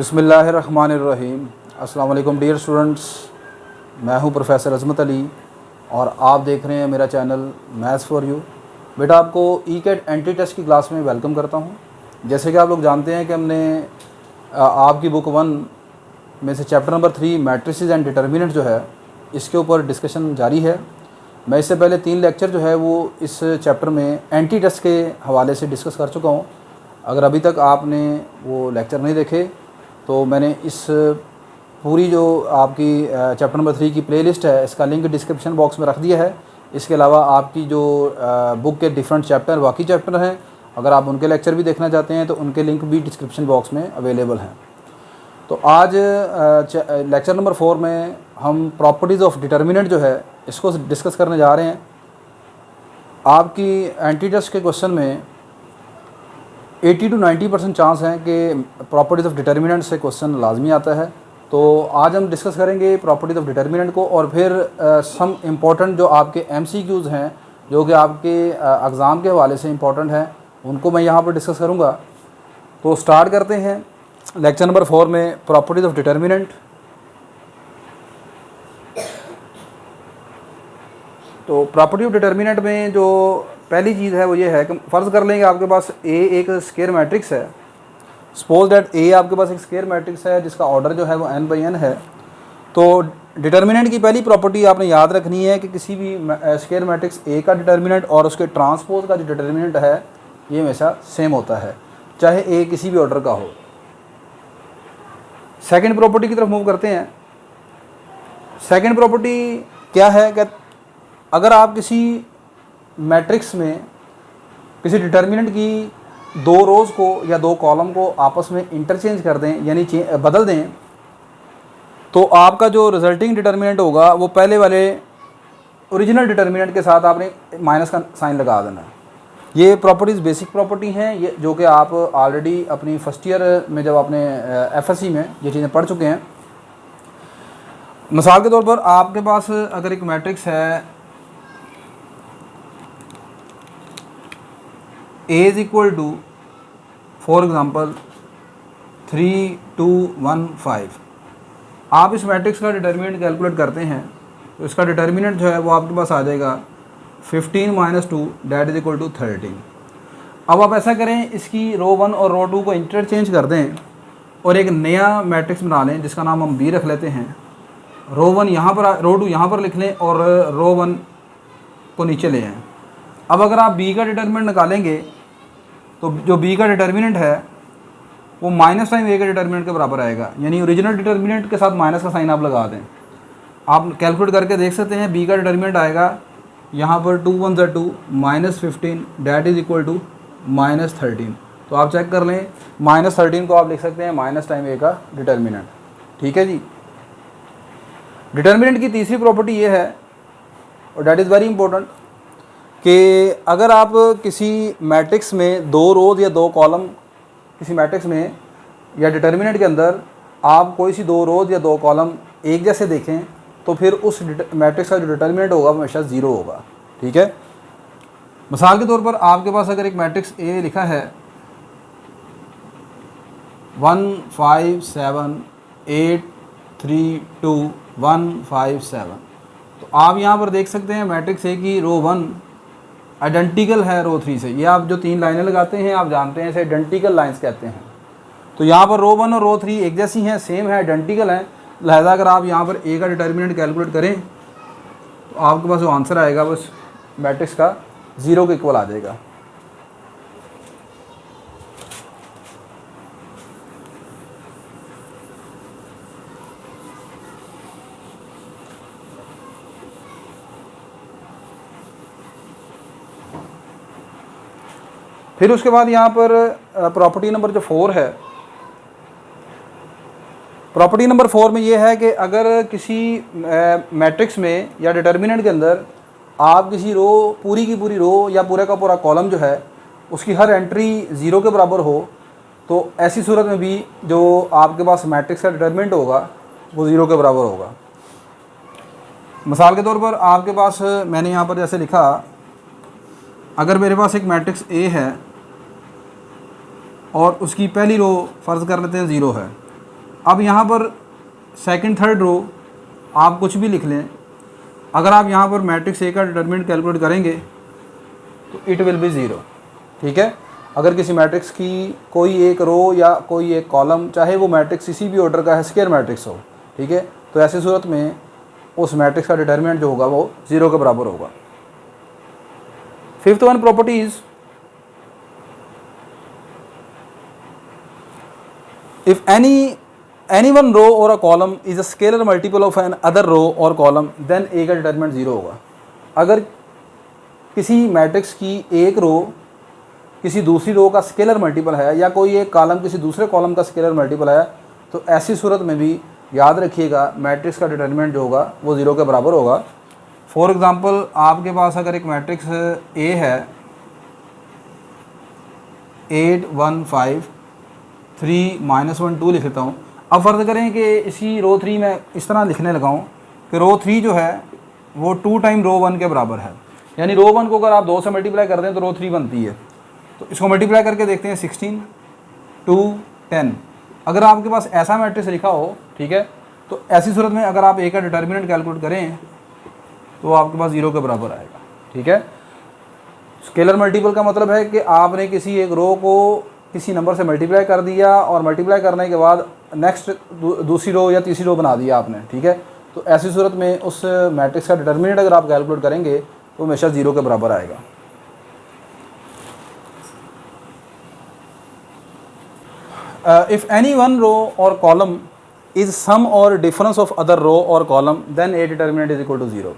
बिस्मिल्लाहिर्रहमानिर्रहीम। अस्सलाम वालेकुम डियर स्टूडेंट्स, मैं हूं प्रोफेसर अज़मत अली और आप देख रहे हैं मेरा चैनल मैथ्स फॉर यू। बेटा, आपको ई-कैट एंट्री टेस्ट की क्लास में वेलकम करता हूं। जैसे कि आप लोग जानते हैं कि हमने आपकी बुक 1 में से chapter number 3 matrices and determinant जो है इसके ऊपर डिस्कशन जारी है। मैं इससे पहले 3 लेक्चर जो है वो इस चैप्टर में एंट्री टेस्ट के हवाले से डिस्कस कर चुका हूँ। अगर अभी तक आपने वो लेक्चर नहीं देखे तो मैंने इस पूरी जो आपकी चैप्टर नंबर 3 की प्लेलिस्ट है इसका लिंक डिस्क्रिप्शन बॉक्स में रख दिया है। इसके अलावा आपकी जो बुक के डिफरेंट चैप्टर बाकी चैप्टर हैं, अगर आप उनके लेक्चर भी देखना चाहते हैं तो उनके लिंक भी डिस्क्रिप्शन बॉक्स में अवेलेबल हैं। तो आज लेक्चर नंबर 4 में हम प्रॉपर्टीज़ ऑफ डिटर्मिनेंट जो है इसको डिस्कस करने जा रहे हैं। आपकी एंट्री टेस्ट के क्वेश्चन में 80 to 90% चांस हैं कि प्रॉपर्टीज़ ऑफ डिटर्मिनेंट से क्वेश्चन लाजमी आता है। तो आज हम डिस्कस करेंगे प्रॉपर्टीज़ ऑफ डिटर्मिनेंट को और फिर सम इम्पॉर्टेंट जो आपके MCQs हैं जो कि आपके एग्ज़ाम के हवाले से इम्पॉर्टेंट हैं उनको मैं यहाँ पर डिस्कस करूँगा। तो स्टार्ट करते हैं लेक्चर नंबर 4 में प्रॉपर्टीज़ ऑफ डिटर्मिनेंट। तो प्रॉपर्टी ऑफ डिटर्मिनेंट में जो पहली चीज़ है वो ये है कि फ़र्ज़ कर लेंगे आपके पास ए एक स्क्वायर मैट्रिक्स है। सपोज दैट ए आपके पास एक स्क्वायर मैट्रिक्स है जिसका ऑर्डर जो है वो n/n है। तो डिटर्मिनेंट की पहली प्रॉपर्टी आपने याद रखनी है कि किसी भी स्क्वायर मैट्रिक्स ए का डिटर्मिनेंट और उसके ट्रांसपोज का जो डिटर्मिनेंट है ये हमेशा सेम होता है, चाहे ए किसी भी ऑर्डर का हो। सेकेंड प्रॉपर्टी की तरफ मूव करते हैं। सेकेंड प्रॉपर्टी क्या है कि अगर आप किसी मैट्रिक्स में किसी डिटर्मिनेंट की 2 रोज़ को या 2 कॉलम को आपस में इंटरचेंज कर दें यानी बदल दें तो आपका जो रिजल्टिंग डिटर्मिनेंट होगा वो पहले वाले ओरिजिनल डिटर्मिनेंट के साथ आपने माइनस का साइन लगा देना है। ये प्रॉपर्टीज़ बेसिक प्रॉपर्टी हैं ये जो कि आप ऑलरेडी अपनी फर्स्ट ईयर में जब आपने FSC में ये चीज़ें पढ़ चुके हैं। मिसाल के तौर पर आपके पास अगर एक मैट्रिक्स है A is equal to for example 3 2 1 5, आप इस मैट्रिक्स का डिटर्मिनेंट कैलकुलेट करते हैं तो इसका डिटर्मिनेंट जो है वो आपके पास आ जाएगा 15 - 2 दैट इज़ इक्वल टू 13। अब आप ऐसा करें, इसकी रो 1 और रो 2 को इंटरचेंज कर दें और एक नया मैट्रिक्स बना लें जिसका नाम हम B रख लेते हैं। रो 1 यहाँ पर, रो 2 यहाँ पर लिख लें और रो 1 को नीचे ले आएँ। अब अगर आप B का डिटर्मिनेंट निकालेंगे तो जो B का डिटर्मिनेंट है वो माइनस टाइम A के डिटर्मिनेंट के बराबर आएगा, यानी ओरिजिनल डिटर्मिनेंट के साथ माइनस का साइन आप लगा दें। आप कैलकुलेट करके देख सकते हैं B का डिटर्मिनेंट आएगा यहाँ पर 2 1 2 -15 डैट इज़ इक्वल टू -13। तो आप चेक कर लें, -13 को आप लिख सकते हैं माइनस टाइम A का डिटर्मिनेंट। ठीक है जी। डिटर्मिनेंट की तीसरी प्रॉपर्टी ये है और डैट इज़ वेरी इंपॉर्टेंट कि अगर आप किसी मैट्रिक्स में 2 रोज़ या 2 कॉलम किसी मैट्रिक्स में या डिटर्मिनेंट के अंदर आप कोई सी 2 रोज़ या 2 कॉलम एक जैसे देखें तो फिर उस मैट्रिक्स का जो डिटर्मिनेंट होगा वो हमेशा 0 होगा। ठीक है। मिसाल के तौर पर आपके पास अगर एक मैट्रिक्स A लिखा है 1 5 7 8 3 2 1 5 7, तो आप यहाँ पर देख सकते हैं मैट्रिक्स A की रो 1 आइडेंटिकल है रो 3 से। ये आप जो 3 लाइनें लगाते हैं आप जानते हैं इसे आइडेंटिकल लाइंस कहते हैं। तो यहाँ पर रो 1 और रो 3 एक जैसी हैं, सेम है, आइडेंटिकल हैं। लिहाजा अगर आप यहाँ पर A का डिटर्मिनेंट कैलकुलेट करें तो आपके पास जो आंसर आएगा बस मैट्रिक्स का 0 के इक्वल आ जाएगा। फिर उसके बाद यहाँ पर प्रॉपर्टी नंबर जो 4 है, प्रॉपर्टी नंबर 4 में ये है कि अगर किसी मैट्रिक्स में या डिटर्मिनेंट के अंदर आप किसी रो पूरी की पूरी रो या पूरे का पूरा कॉलम जो है उसकी हर एंट्री 0 के बराबर हो तो ऐसी सूरत में भी जो आपके पास मैट्रिक्स का डिटर्मिनेंट होगा वो 0 के बराबर होगा। मिसाल के तौर पर आपके पास मैंने यहाँ पर जैसे लिखा, अगर मेरे पास एक मैट्रिक्स A है और उसकी पहली रो फ़र्ज़ कर लेते हैं 0 है अब यहाँ पर सेकंड थर्ड रो आप कुछ भी लिख लें, अगर आप यहाँ पर मैट्रिक्स ए का डिटर्मिनेंट कैलकुलेट करेंगे तो इट विल बी ज़ीरो। ठीक है, अगर किसी मैट्रिक्स की कोई एक रो या कोई एक कॉलम, चाहे वो मैट्रिक्स किसी भी ऑर्डर का है, स्क्वायर मैट्रिक्स हो, ठीक है, तो ऐसी सूरत में उस मैट्रिक्स का डिटर्मिनेंट जो होगा वो ज़ीरो के बराबर होगा। Fifth one property is, if any one row or a column is a scalar multiple of an other row or column, then A का डिटर्मिनेंट ज़ीरो होगा। अगर किसी मैट्रिक्स की एक रो किसी दूसरी रो का स्केलर मल्टीपल है या कोई एक कॉलम किसी दूसरे कॉलम का स्केलर मल्टीपल है, तो ऐसी सूरत में भी याद रखिएगा मैट्रिक्स का डिटर्मिनेंट जो होगा वो ज़ीरो के बराबर होगा। फॉर एग्ज़ाम्पल, आपके पास अगर एक मैट्रिक्स ए है 8 1 5 3 -1 2 लिख लेता हूँ। अब फ़र्ज़ करें कि इसी रो 3 में इस तरह लिखने लगाऊँ कि रो 3 जो है वो 2 टाइम रो 1 के बराबर है, यानी रो 1 को अगर आप 2 से मल्टीप्लाई कर दें तो रो 3 बनती है। तो इसको मल्टीप्लाई करके देखते हैं, 16 2 10। अगर आपके पास ऐसा मैट्रिक्स लिखा हो, ठीक है, तो ऐसी सूरत में अगर आप ए का डिटर्मिनेंट कैलकुलेट करें तो आपके पास ज़ीरो के बराबर आएगा। ठीक है, स्केलर मल्टीपल का मतलब है कि आपने किसी एक रो को किसी नंबर से मल्टीप्लाई कर दिया और मल्टीप्लाई करने के बाद नेक्स्ट दूसरी रो या तीसरी रो बना दिया आपने। ठीक है, तो ऐसी सूरत में उस मैट्रिक्स का डिटर्मिनेंट अगर आप कैलकुलेट करेंगे तो हमेशा ज़ीरो के बराबर आएगा। इफ़ एनी वन रो और कॉलम इज़ सम और डिफरेंस ऑफ अदर रो और column, then A determinant is equal to zero.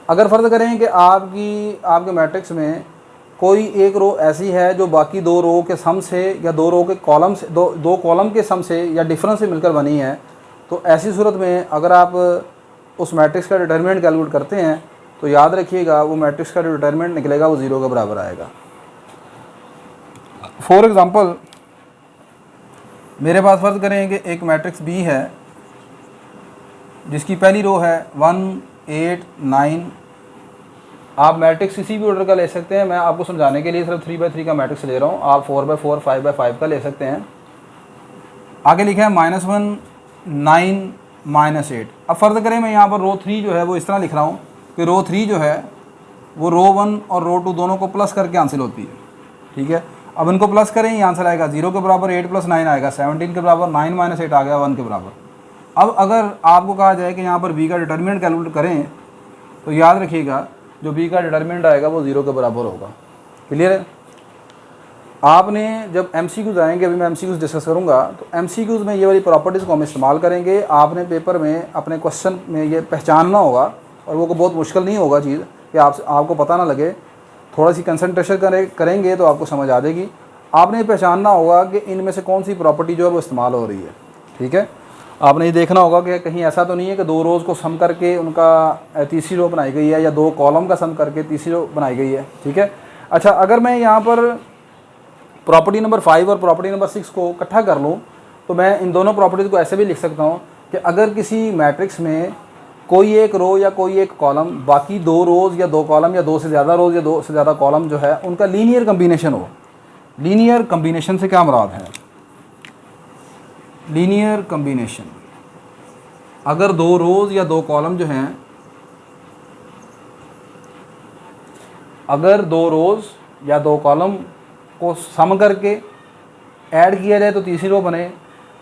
अगर फ़र्ज़ करें कि आपके मैट्रिक्स में कोई एक रो ऐसी है जो बाकी दो रो के सम से या दो रो के कॉलम से दो कॉलम के सम से या डिफरेंस से मिलकर बनी है, तो ऐसी सूरत में अगर आप उस मैट्रिक्स का डिटर्मिनेंट कैलकुलेट करते हैं तो याद रखिएगा वो मैट्रिक्स का जो डिटर्मिनेंट निकलेगा वो ज़ीरो के बराबर आएगा। फॉर एग्ज़ाम्पल, मेरे पास फ़र्ज़ करें कि एक मैट्रिक्स बी है जिसकी पहली रो है 1 8 9। आप मैट्रिक्स किसी भी ऑर्डर का ले सकते हैं, मैं आपको समझाने के लिए सिर्फ 3x3 का मैट्रिक्स ले रहा हूँ। आप 4x4 5x5 का ले सकते हैं। आगे लिखा है -1 9 -8। अब फ़र्ज़ करें मैं यहाँ पर रो 3 जो है वो इस तरह लिख रहा हूँ कि रो 3 जो है वो रो 1 और रो 2 दोनों को प्लस करके हासिल होती है। ठीक है, अब इनको प्लस करें, ये आंसर आएगा 0 के बराबर, 8 + 9 आएगा 17 के बराबर, 9 - 8 आ गया 1 के बराबर। अब अगर आपको कहा जाए कि यहाँ पर बी का डिटर्मिनेंट कैलकुलेट करें तो याद रखिएगा जो बी का डिटर्मिनेंट आएगा वो 0 के बराबर होगा। क्लियर है? आपने जब MCQs आएंगे, अभी मैं MCQs डिस्कस करूँगा, तो MCQs में ये वाली प्रॉपर्टीज़ को हम इस्तेमाल करेंगे। आपने पेपर में अपने क्वेश्चन में ये पहचानना होगा और वो को बहुत मुश्किल नहीं होगा चीज़ कि आपको पता ना लगे। थोड़ा सी कंसंट्रेशन करेंगे तो आपको समझ आ जाएगी। आपने पहचानना होगा कि इनमें से कौन सी प्रॉपर्टी जो है वो इस्तेमाल हो रही है। ठीक है, आपने ये देखना होगा कि कहीं ऐसा तो नहीं है कि दो रोज़ को सम करके उनका तीसरी रो बनाई गई है या दो कॉलम का सम करके तीसरी रो बनाई गई है। ठीक है, अच्छा, अगर मैं यहाँ पर प्रॉपर्टी नंबर 5 और प्रॉपर्टी नंबर 6 को इकट्ठा कर लूँ तो मैं इन दोनों प्रॉपर्टीज़ को ऐसे भी लिख सकता हूँ कि अगर किसी मैट्रिक्स में कोई एक रो या कोई एक कॉलम बाकी दो रोज़ या दो कॉलम या दो से ज़्यादा रोज़ या दो से ज़्यादा कॉलम जो है उनका लीनियर कम्बिनेशन हो। लीनियर कम्बिनेशन से क्या मुराद है? लीनियर कम्बिनेशन, अगर दो रोज़ या दो कॉलम जो हैं, अगर दो रोज़ या दो कॉलम को सम करके ऐड किया जाए तो तीसरी रो बने,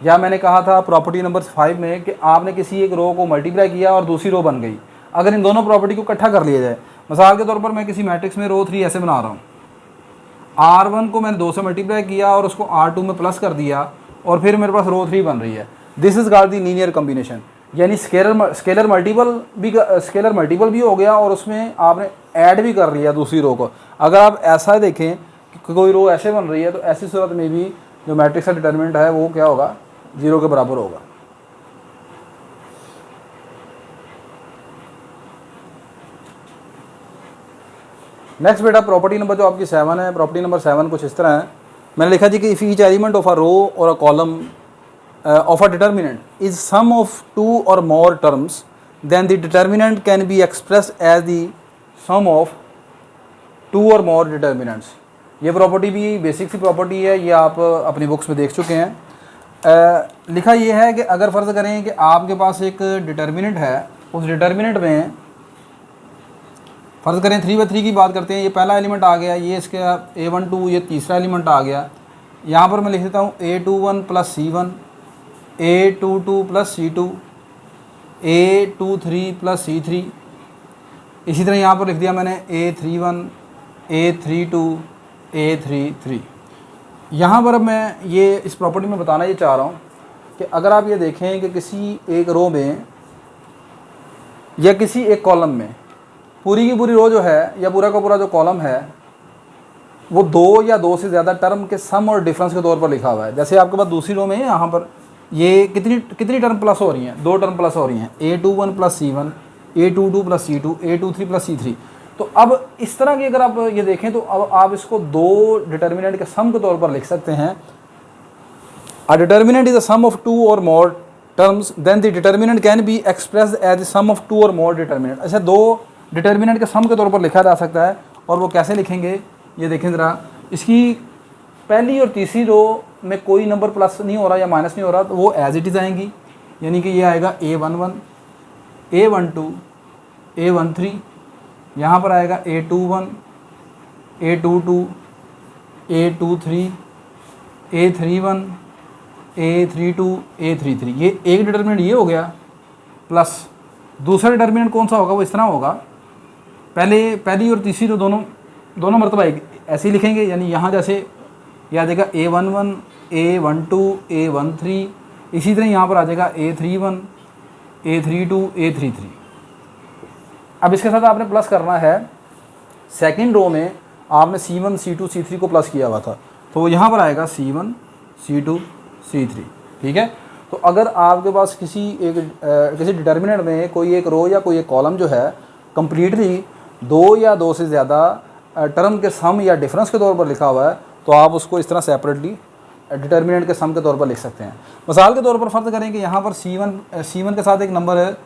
या मैंने कहा था प्रॉपर्टी नंबर 5 में कि आपने किसी एक रो को मल्टीप्लाई किया और दूसरी रो बन गई। अगर इन दोनों प्रॉपर्टी को इकट्ठा कर लिया जाए, मिसाल के तौर पर मैं किसी मैट्रिक्स में रो 3 ऐसे बना रहा हूँ, R1 को मैंने 2 से मल्टीप्लाई किया और उसको R2 में प्लस कर दिया और फिर मेरे पास रो 3 बन रही है। This is called the linear combination, यानी स्केलर मल्टीपल भी हो गया और उसमें आपने ऐड भी कर लिया दूसरी रो को। अगर आप ऐसा देखें कि कोई रो ऐसे बन रही है तो ऐसी सूरत में भी जो मैट्रिक्स का डिटर्मिनेंट है वो क्या होगा? 0 के बराबर होगा। नेक्स्ट बेटा प्रॉपर्टी नंबर जो आपकी 7 है, प्रॉपर्टी नंबर 7 कुछ इस तरह है। मैंने लिखा जी कि if each element of a row और a column of a determinant is sum of 2 or more terms, then the determinant can be expressed as the sum of 2 or more determinants। ये प्रॉपर्टी भी basic सी property है, ये आप अपनी books में देख चुके हैं। लिखा ये है कि अगर फ़र्ज़ करें कि आपके पास एक डिटर्मिनेंट है, उस डिटर्मिनेंट में फ़र्ज़ करें 3/3 की बात करते हैं, ये पहला एलिमेंट आ गया, ये इसका A12 ये तीसरा एलिमेंट आ गया। यहाँ पर मैं लिख देता हूँ A21 + C1, A22 + C2, A23 + C3। इसी तरह यहाँ पर लिख दिया मैंने A31, A32, A33। यहाँ पर अब मैं ये इस प्रॉपर्टी में बताना ये चाह रहा हूँ कि अगर आप ये देखें कि किसी एक रो में या किसी एक कॉलम में पूरी की पूरी रो जो है या पूरा का पूरा जो कॉलम है वो दो या दो से ज़्यादा टर्म के सम और डिफरेंस के तौर पर लिखा हुआ है। जैसे आपके पास दूसरी रो में है, यहाँ पर ये कितनी टर्म प्लस हो रही हैं, 2 टर्म प्लस हो रही हैं, A21 + C1, A22 + C2, A23 + C3। तो अब इस तरह की अगर आप ये देखें तो अब आप इसको दो डिटर्मिनेंट के सम के तौर पर लिख सकते हैं। A determinant is the sum of 2 or more terms, then the determinant can be expressed as the sum of 2 or more determinant. अच्छा, दो डिटर्मिनेंट के सम के तौर पर लिखा जा सकता है। और वो कैसे लिखेंगे ये देखें ज़रा, इसकी पहली और तीसरी रो में कोई नंबर प्लस नहीं हो रहा या माइनस नहीं हो रहा, तो वो एज इट इज़ आएंगी, यानी कि ये आएगा A11, A12, A13, यहाँ पर आएगा A21, A22, A23, A31, A32, A33। ये एक डिटर्मिनेंट ये हो गया, प्लस दूसरा डिटर्मिनेंट कौन सा होगा, वो इस तरह होगा, पहली और तीसरी रो दोनों मरतबा ऐसे ही लिखेंगे, यानी यहाँ जैसे ये आ जाएगा A11, A12, A13, इसी तरह यहाँ पर आ जाएगा A31, A32, A33। अब इसके साथ आपने प्लस करना है, सेकंड रो में आपने C1, C2, C3 को प्लस किया हुआ था, तो यहाँ पर आएगा C1, C2, C3। ठीक है। तो अगर आपके पास किसी डिटर्मिनेंट में कोई एक रो या कोई एक कॉलम जो है कम्प्लीटली दो या दो से ज़्यादा टर्म के सम या डिफरेंस के तौर पर लिखा हुआ है, तो आप उसको इस तरह सेपरेटली डिटर्मिनेंट के सम के तौर पर लिख सकते हैं। मिसाल के तौर पर फ़र्ज़ करें कि यहाँ पर C1 के साथ एक नंबर है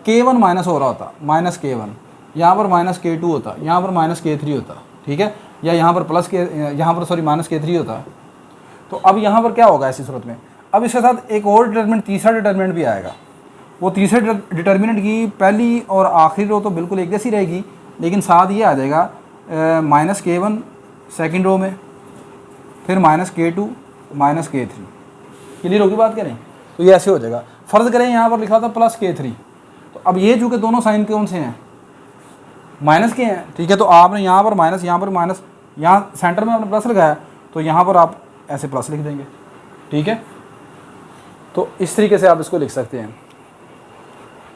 K1 माइनस हो रहा होता, -K1, यहाँ पर -K2 होता, यहाँ पर -K3 होता। ठीक है, या यहाँ पर -K3 होता। तो अब यहाँ पर क्या होगा ऐसी सूरत में, अब इसके साथ एक और डिटर्मिनेंट, तीसरा डिटर्मिनेंट भी आएगा। वो तीसरे डिटर्मिनेंट की पहली और आखिरी रो तो बिल्कुल एक जैसी रहेगी, लेकिन साथ ये आ जाएगा -K1 सेकंड रो में, फिर -K2, -K3। क्लियर होगी बात करें, तो ये ऐसे हो जाएगा। फ़र्ज़ करें यहाँ पर लिखा था +K3, तो अब ये चूँकि दोनों साइन कौन से हैं, माइनस के हैं। ठीक है, तो आपने यहाँ पर माइनस, यहाँ सेंटर में आपने प्लस लगाया, तो यहाँ पर आप ऐसे प्लस लिख देंगे। ठीक है, तो इस तरीके से आप इसको लिख सकते हैं।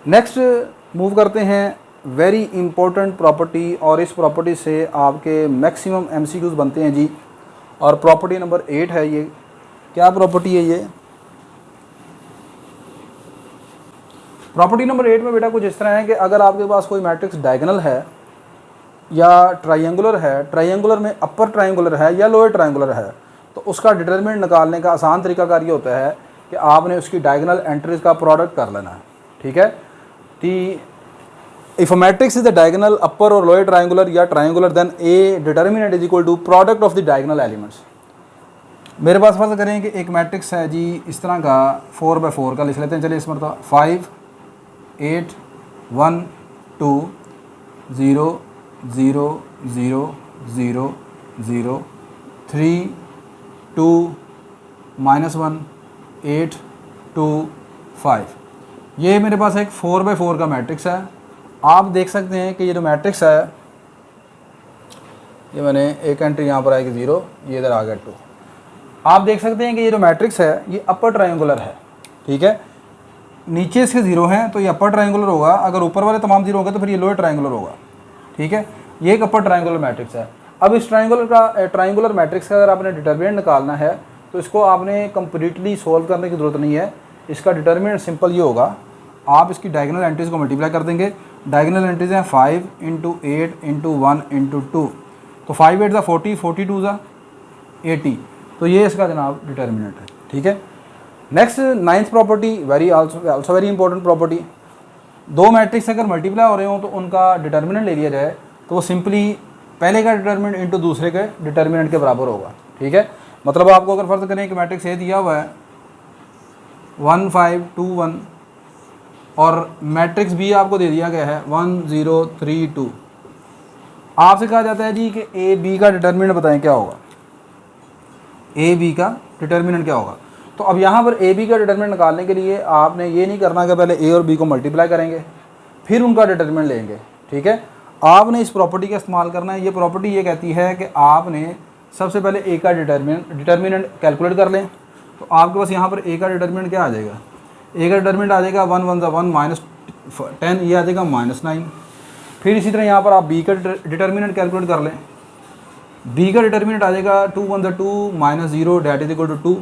नेक्स्ट मूव करते हैं वेरी इंपॉर्टेंट प्रॉपर्टी, और इस प्रॉपर्टी से आपके मैक्सिमम MCQs बनते हैं जी। और प्रॉपर्टी नंबर 8 है ये। क्या प्रॉपर्टी है ये? प्रॉपर्टी नंबर 8 में बेटा कुछ इस तरह है कि अगर आपके पास कोई मैट्रिक्स डायगोनल है या ट्रायंगुलर है, ट्रायंगुलर में अपर ट्रायंगुलर है या लोअर ट्रायंगुलर है, तो उसका डिटरमिनेंट निकालने का आसान तरीकाकार ये होता है कि आपने उसकी डायगोनल एंट्रीज का प्रोडक्ट कर लेना है। ठीक है, if a matrix is the diagonal upper और लोअर ट्रायंगुलर या triangular, then a determinant is equal to product of the diagonal elements. मेरे पास फर्ज करें कि एक मैट्रिक्स है जी इस तरह का, 4x4 का लिख लेते हैं। चलिए इस मरतबा 5, 8, 1, 2, 0, 0, 0, 0, 0, 3, 2, -1, 8, 2, 5। ये मेरे पास एक 4x4 का मैट्रिक्स है। आप देख सकते हैं कि ये जो मैट्रिक्स है, ये मैंने एक एंट्री यहाँ पर आएगी 0, ये इधर आ गया 2। आप देख सकते हैं कि ये जो मैट्रिक्स है ये अपर ट्रायंगुलर है। ठीक है, नीचे इसके 0 हैं तो ये अपर ट्रायंगुलर होगा, अगर ऊपर वाले तमाम 0 होंगे तो फिर ये लोअर ट्रायंगुलर होगा। ठीक है, ये एक अपर ट्रायंगुलर मैट्रिक्स है। अब इस ट्रायंगुलर मैट्रिक्स का अगर आपने डिटरमिनेंट निकालना है तो इसको आपने कंप्लीटली सोल्व करने की ज़रूरत नहीं है। इसका डिटरमिनेंट सिंपल ये होगा, आप इसकी डायगोनल एंट्रीज़ को मल्टीप्लाई कर देंगे। डायगोनल एंट्रीज़ हैं 5 × 8 × 1 × 2, तो 5 8 40, 42 80, तो ये इसका जनाब डिटरमिनेंट है। ठीक है, next 9th property, also very important property. दो मैट्रिक्स अगर मल्टीप्लाई हो रहे हो तो उनका डिटरमिनेंट ले लिया जाए तो वो सिंपली पहले का डिटरमिनेंट इंटू दूसरे के डिटरमिनेंट के बराबर होगा। ठीक है, मतलब आपको अगर फ़र्ज़ करें कि मैट्रिक्स ए दिया हुआ है 1521 और मैट्रिक्स भी आपको दे दिया गया है 1032। आपसे कहा जाता है जी कि ए बी का डिटर्मिनेंट बताएं क्या होगा, ए बी का डिटर्मिनेंट क्या होगा। तो अब यहाँ पर ए बी का डिटर्मिनेंट निकालने के लिए आपने ये नहीं करना कि पहले ए और बी को मल्टीप्लाई करेंगे फिर उनका डिटर्मिनेंट लेंगे, ठीक है। आपने इस प्रॉपर्टी का इस्तेमाल करना है। ये प्रॉपर्टी ये कहती है कि आपने सबसे पहले ए का डिटर्मिनेंट कैलकुलेट कर लें। तो आपके पास यहाँ पर ए का डिटर्मिनेंट क्या आ जाएगा, ए का डिटर्मिनेंट आ जाएगा 1 1 1 -10, ये आ जाएगा -9। फिर इसी तरह यहाँ पर आप बी का डिटर्मिनेंट कैलकुलेट कर लें। बी का डिटर्मिनेंट आ जाएगा 2 1 2 -0 डेट इज इक्वल टू 2।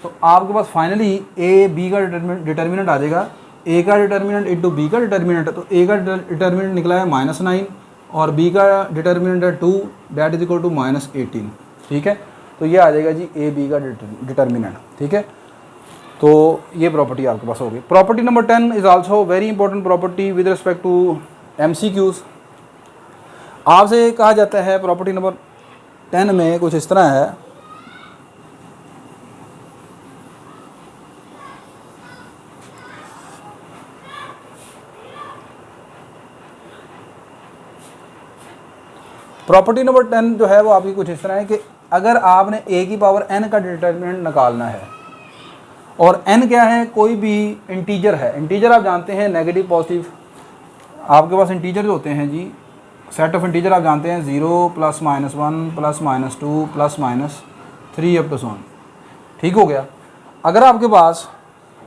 तो आपके पास फाइनली ए बी का डिटर्मिनेंट आ जाएगा, ए का डिटर्मिनेंट इंटू बी का डिटर्मिनेंट। तो ए का डिटर्मिनेंट निकला है -9 और बी का डिटर्मिनेंट है 2 डेट इज इक्वल टू -18, ठीक है। तो ये आ जाएगा जी ए बी का डिटर्मिनेंट, ठीक है। तो ये प्रॉपर्टी आपके पास होगी। Property number 10 is also very important property with respect to MCQs। आपसे कहा जाता है प्रॉपर्टी नंबर 10 में कुछ इस तरह है, प्रॉपर्टी नंबर 10 जो है वो आपकी कुछ इस तरह है कि अगर आपने a की पावर n का डिटर्मिनेंट निकालना है और n क्या है, कोई भी इंटीजर है। इंटीजर आप जानते हैं नेगेटिव पॉजिटिव, आपके पास इंटीजर जो होते हैं जी, सेट ऑफ इंटीजर आप जानते हैं 0 +- 1 +- 2 +- 3 अप टू सो ऑन, ठीक हो गया। अगर आपके पास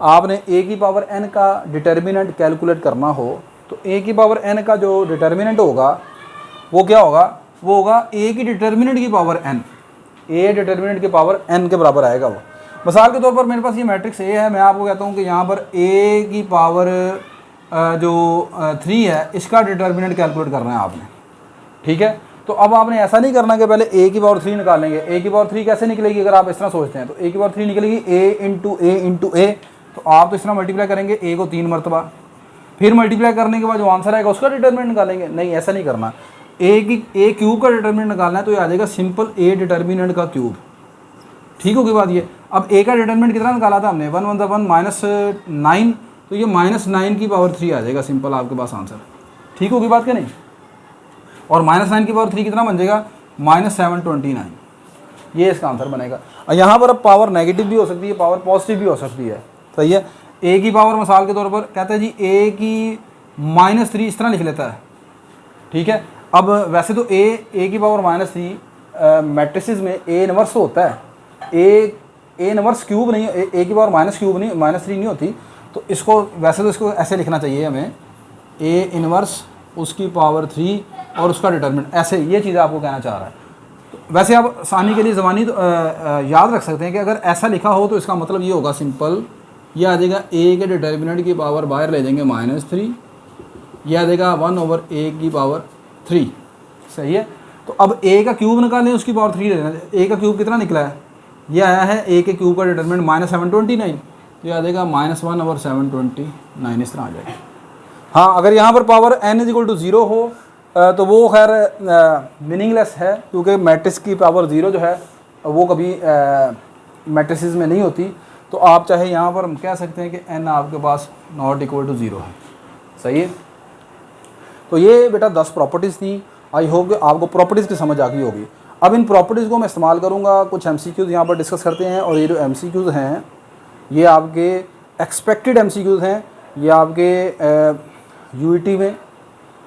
आपने a की पावर n का डिटर्मिनेंट कैलकुलेट करना हो तो a की पावर n का जो डिटर्मिनेंट होगा वो क्या होगा, वो होगा a की डिटर्मिनेंट की पावर n, a डिटर्मिनेंट की पावर n के बराबर आएगा वो। मिसाल के तौर पर मेरे पास ये मैट्रिक्स a है, मैं आपको कहता हूँ कि यहाँ पर a की पावर जो 3 है इसका डिटर्मिनेंट कैलकुलेट करना है आपने, ठीक है। तो अब आपने ऐसा नहीं करना कि पहले a की पावर 3 निकालेंगे। a की पावर 3 कैसे निकलेगी, अगर आप इस तरह सोचते हैं तो a की पावर 3 निकलेगी a × a। तो आप तो इस तरह मल्टीप्लाई करेंगे a को 3 मरतबा, फिर मल्टीप्लाई करने के बाद जो आंसर आएगा उसका डिटर्मिनेंट निकालेंगे। नहीं, ऐसा नहीं करना। a क्यूब का डिटर्मिनेंट निकालना है तो ये आ जाएगा सिंपल a डिटर्मिनेंट का क्यूब, ठीक होगी बात ये। अब a का डिटर्मिनेंट कितना निकाला था हमने, 1 1 1 -9, तो ये -9 की पावर 3 आ जाएगा सिंपल आपके पास आंसर, ठीक होगी बात क्या नहीं। और -9 की पावर 3 कितना बन जाएगा, -729, ये इसका आंसर बनेगा। और यहाँ पर अब पावर नेगेटिव भी हो सकती है, पावर पॉजिटिव भी हो सकती है, सही है। a की पावर मिसाल के तौर पर कहते हैं जी a की -3 इस तरह लिख लेता है, ठीक है। अब वैसे तो a की पावर -3 मैट्रिसेस में a इनवर्स होता है, a इनवर्स क्यूब नहीं, a की पावर -3 नहीं होती। तो इसको वैसे तो इसको ऐसे लिखना चाहिए हमें, a इनवर्स उसकी पावर 3 और उसका डिटर्मिनेंट, ऐसे ये चीज़ आपको कहना चाह रहा है। तो वैसे आप आसानी के लिए ज़बानी तो याद रख सकते हैं कि अगर ऐसा लिखा हो तो इसका मतलब ये होगा सिंपल, ये आ जाएगा a के डिटर्मिनेंट की पावर बाहर ले जाएंगे -3, यह आ जाएगा 1/a की पावर 3, सही है। तो अब a का क्यूब निकालें, उसकी पावर 3 ले लेना। a का क्यूब कितना निकला है, ये आया है a के क्यूब का डिटर्मिनेंट -729, तो यह आ जाएगा -1/729, इस तरह आ जाएगा। हाँ, अगर यहाँ पर पावर n = 0 हो तो वो खैर मीनिंगलेस है, क्योंकि मैट्रिक्स की पावर 0 जो है वो कभी मैट्रिसेस में नहीं होती। तो आप चाहे यहाँ पर हम कह सकते हैं कि n आपके पास ≠ 0 है, सही है। तो ये बेटा 10 प्रॉपर्टीज़ थी। आई होप कि आपको प्रॉपर्टीज़ की समझ आ गई होगी। अब इन प्रॉपर्टीज़ को मैं इस्तेमाल करूँगा, कुछ MCQs यहाँ पर डिस्कस करते हैं। और ये जो MCQs हैं ये आपके एक्सपेक्टेड MCQs हैं, ये आपके UET में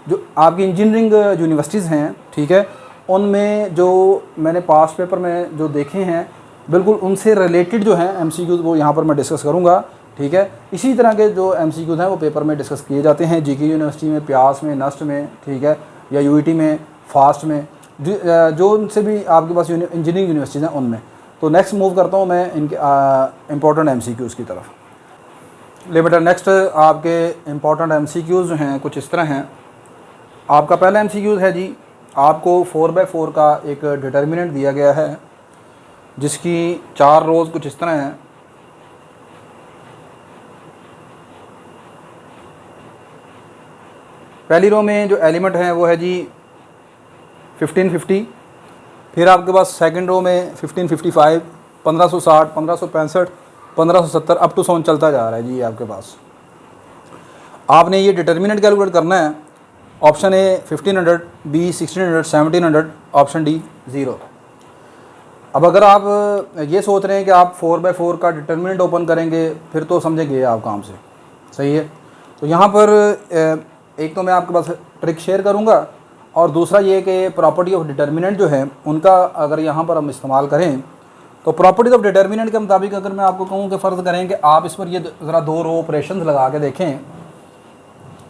जो आपकी इंजीनियरिंग यूनिवर्सिटीज़ हैं, ठीक है, उनमें जो मैंने पास्ट पेपर में जो देखे हैं बिल्कुल उनसे रिलेटेड जो हैं MCQs वो यहाँ पर मैं डिस्कस करूँगा, ठीक है। इसी तरह के जो MCQs हैं वो पेपर में डिस्कस किए जाते हैं, GK यूनिवर्सिटी में, प्यास में, नस्ट में, ठीक है, या UET में, फास्ट में, जो उनसे भी आपके पास इंजीनियरिंग यूनिवर्सिटीज़ हैं उनमें। तो नेक्स्ट मूव करता हूँ मैं इनके इम्पोर्टेंट MCQs की तरफ। ले बेटा, नेक्स्ट आपके इम्पोर्टेंट MCQs जो हैं कुछ इस तरह हैं। आपका पहला MCQs है जी, आपको 4/4 का एक डिटर्मिनेंट दिया गया है जिसकी 4 रोज़ कुछ इस तरह हैं। पहली रो में जो एलिमेंट है वो है जी 1550, फिर आपके पास सेकंड रो में 1555, 1560, 1565, 1570 अप टू 100 चलता जा रहा है जी आपके पास। आपने ये डिटर्मिनेंट कैलकुलेट करना है। Option A 1500, B 1600, 1700, option D 0। अब अगर आप ये सोच रहे हैं कि आप 4/4 का डिटर्मिनेंट ओपन करेंगे फिर तो समझेंगे आप काम से, सही है। तो यहाँ पर एक तो मैं आपके पास ट्रिक शेयर करूँगा और दूसरा ये कि प्रॉपर्टी ऑफ डिटर्मिनेंट जो है उनका अगर यहाँ पर हम इस्तेमाल करें तो प्रॉपर्टीज ऑफ डिटर्मिनेंट के मुताबिक अगर मैं आपको कहूँ कि फ़र्ज़ करें कि आप इस पर ये ज़रा 2 रो ऑपरेशन लगा के देखें।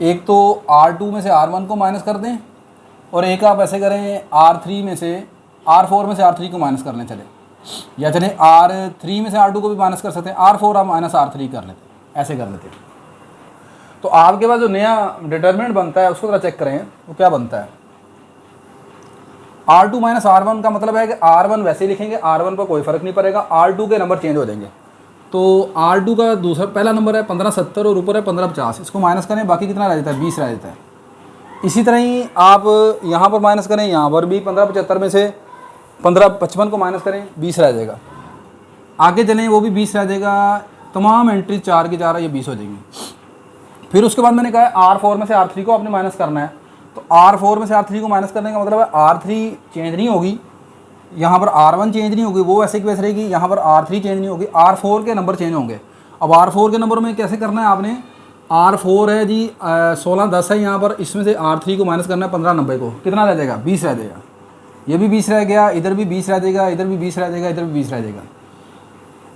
एक तो R2 में से R1 को माइनस कर दें और एक आप ऐसे करें R4 में से R3 को माइनस करने चले, या चले R3 में से R2 को भी माइनस कर सकते हैं, R4 आप माइनस R3 कर लेते, ऐसे कर लेते। तो आपके पास जो नया डिटर्मिनेंट बनता है उसको ज़रा चेक करें वो क्या बनता है। R2 माइनस R1 का मतलब है कि R1 वैसे ही लिखेंगे, R1 पर कोई फ़र्क नहीं पड़ेगा, R2 के नंबर चेंज हो जाएंगे। तो R2 का पहला नंबर है 1570 और ऊपर है 1550, इसको माइनस करें बाकी कितना रह जाता है, 20 रह जाता है। इसी तरह ही आप यहाँ पर माइनस करें, यहाँ पर भी 1575 में से 1555 को माइनस करें, 20 रह जाएगा। आगे चलें वो भी 20 रह जाएगा, तमाम एंट्री 4 की 4 ये 20 हो जाएंगी। फिर उसके बाद मैंने कहा है R4 में से R3 को आपने माइनस करना है। तो R4 में से R3 को माइनस करने का मतलब है R3 चेंज नहीं होगी, यहाँ पर R1 चेंज नहीं होगी, वो वैसे की वैसे रहेगी, यहाँ पर R3 चेंज नहीं होगी, R4 के नंबर चेंज होंगे। अब R4 के नंबर में कैसे करना है आपने, R4 है जी 1610 है यहाँ पर, इसमें से R3 को माइनस करना है 1590 को, कितना रह जाएगा, 20 रह जाएगा। ये भी 20 रह गया, इधर भी 20 रह जाएगा, इधर भी 20 रह जाएगा, इधर भी 20 रह जाएगा।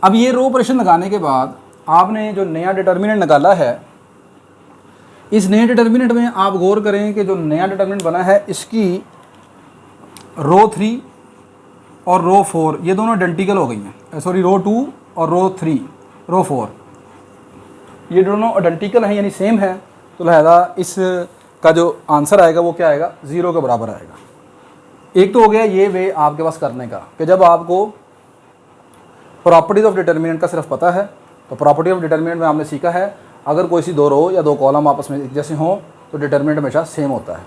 अब ये रो ऑपरेशन लगाने के बाद आपने जो नया डिटर्मिनेंट निकाला है, इस नए डिटर्मिनेंट में आप गौर करें कि जो नया डिटर्मिनेंट बना है इसकी रो 3 और रो 4 ये दोनों आइडेंटिकल हो गई हैं, सॉरी रो 2 और रो 3, रो 4 ये दोनों आइडेंटिकल हैं यानी सेम है। तो लिहाजा इसका जो आंसर आएगा वो क्या आएगा, 0 के बराबर आएगा। एक तो हो गया ये वे आपके पास करने का कि जब आपको प्रॉपर्टीज ऑफ डिटर्मिनेंट का सिर्फ पता है, तो प्रॉपर्टी ऑफ डिटर्मिनेंट में आपने सीखा है अगर कोई सी 2 रो या 2 कॉलम आपस में एक जैसे हों तो डिटर्मिनेंट हमेशा सेम होता है।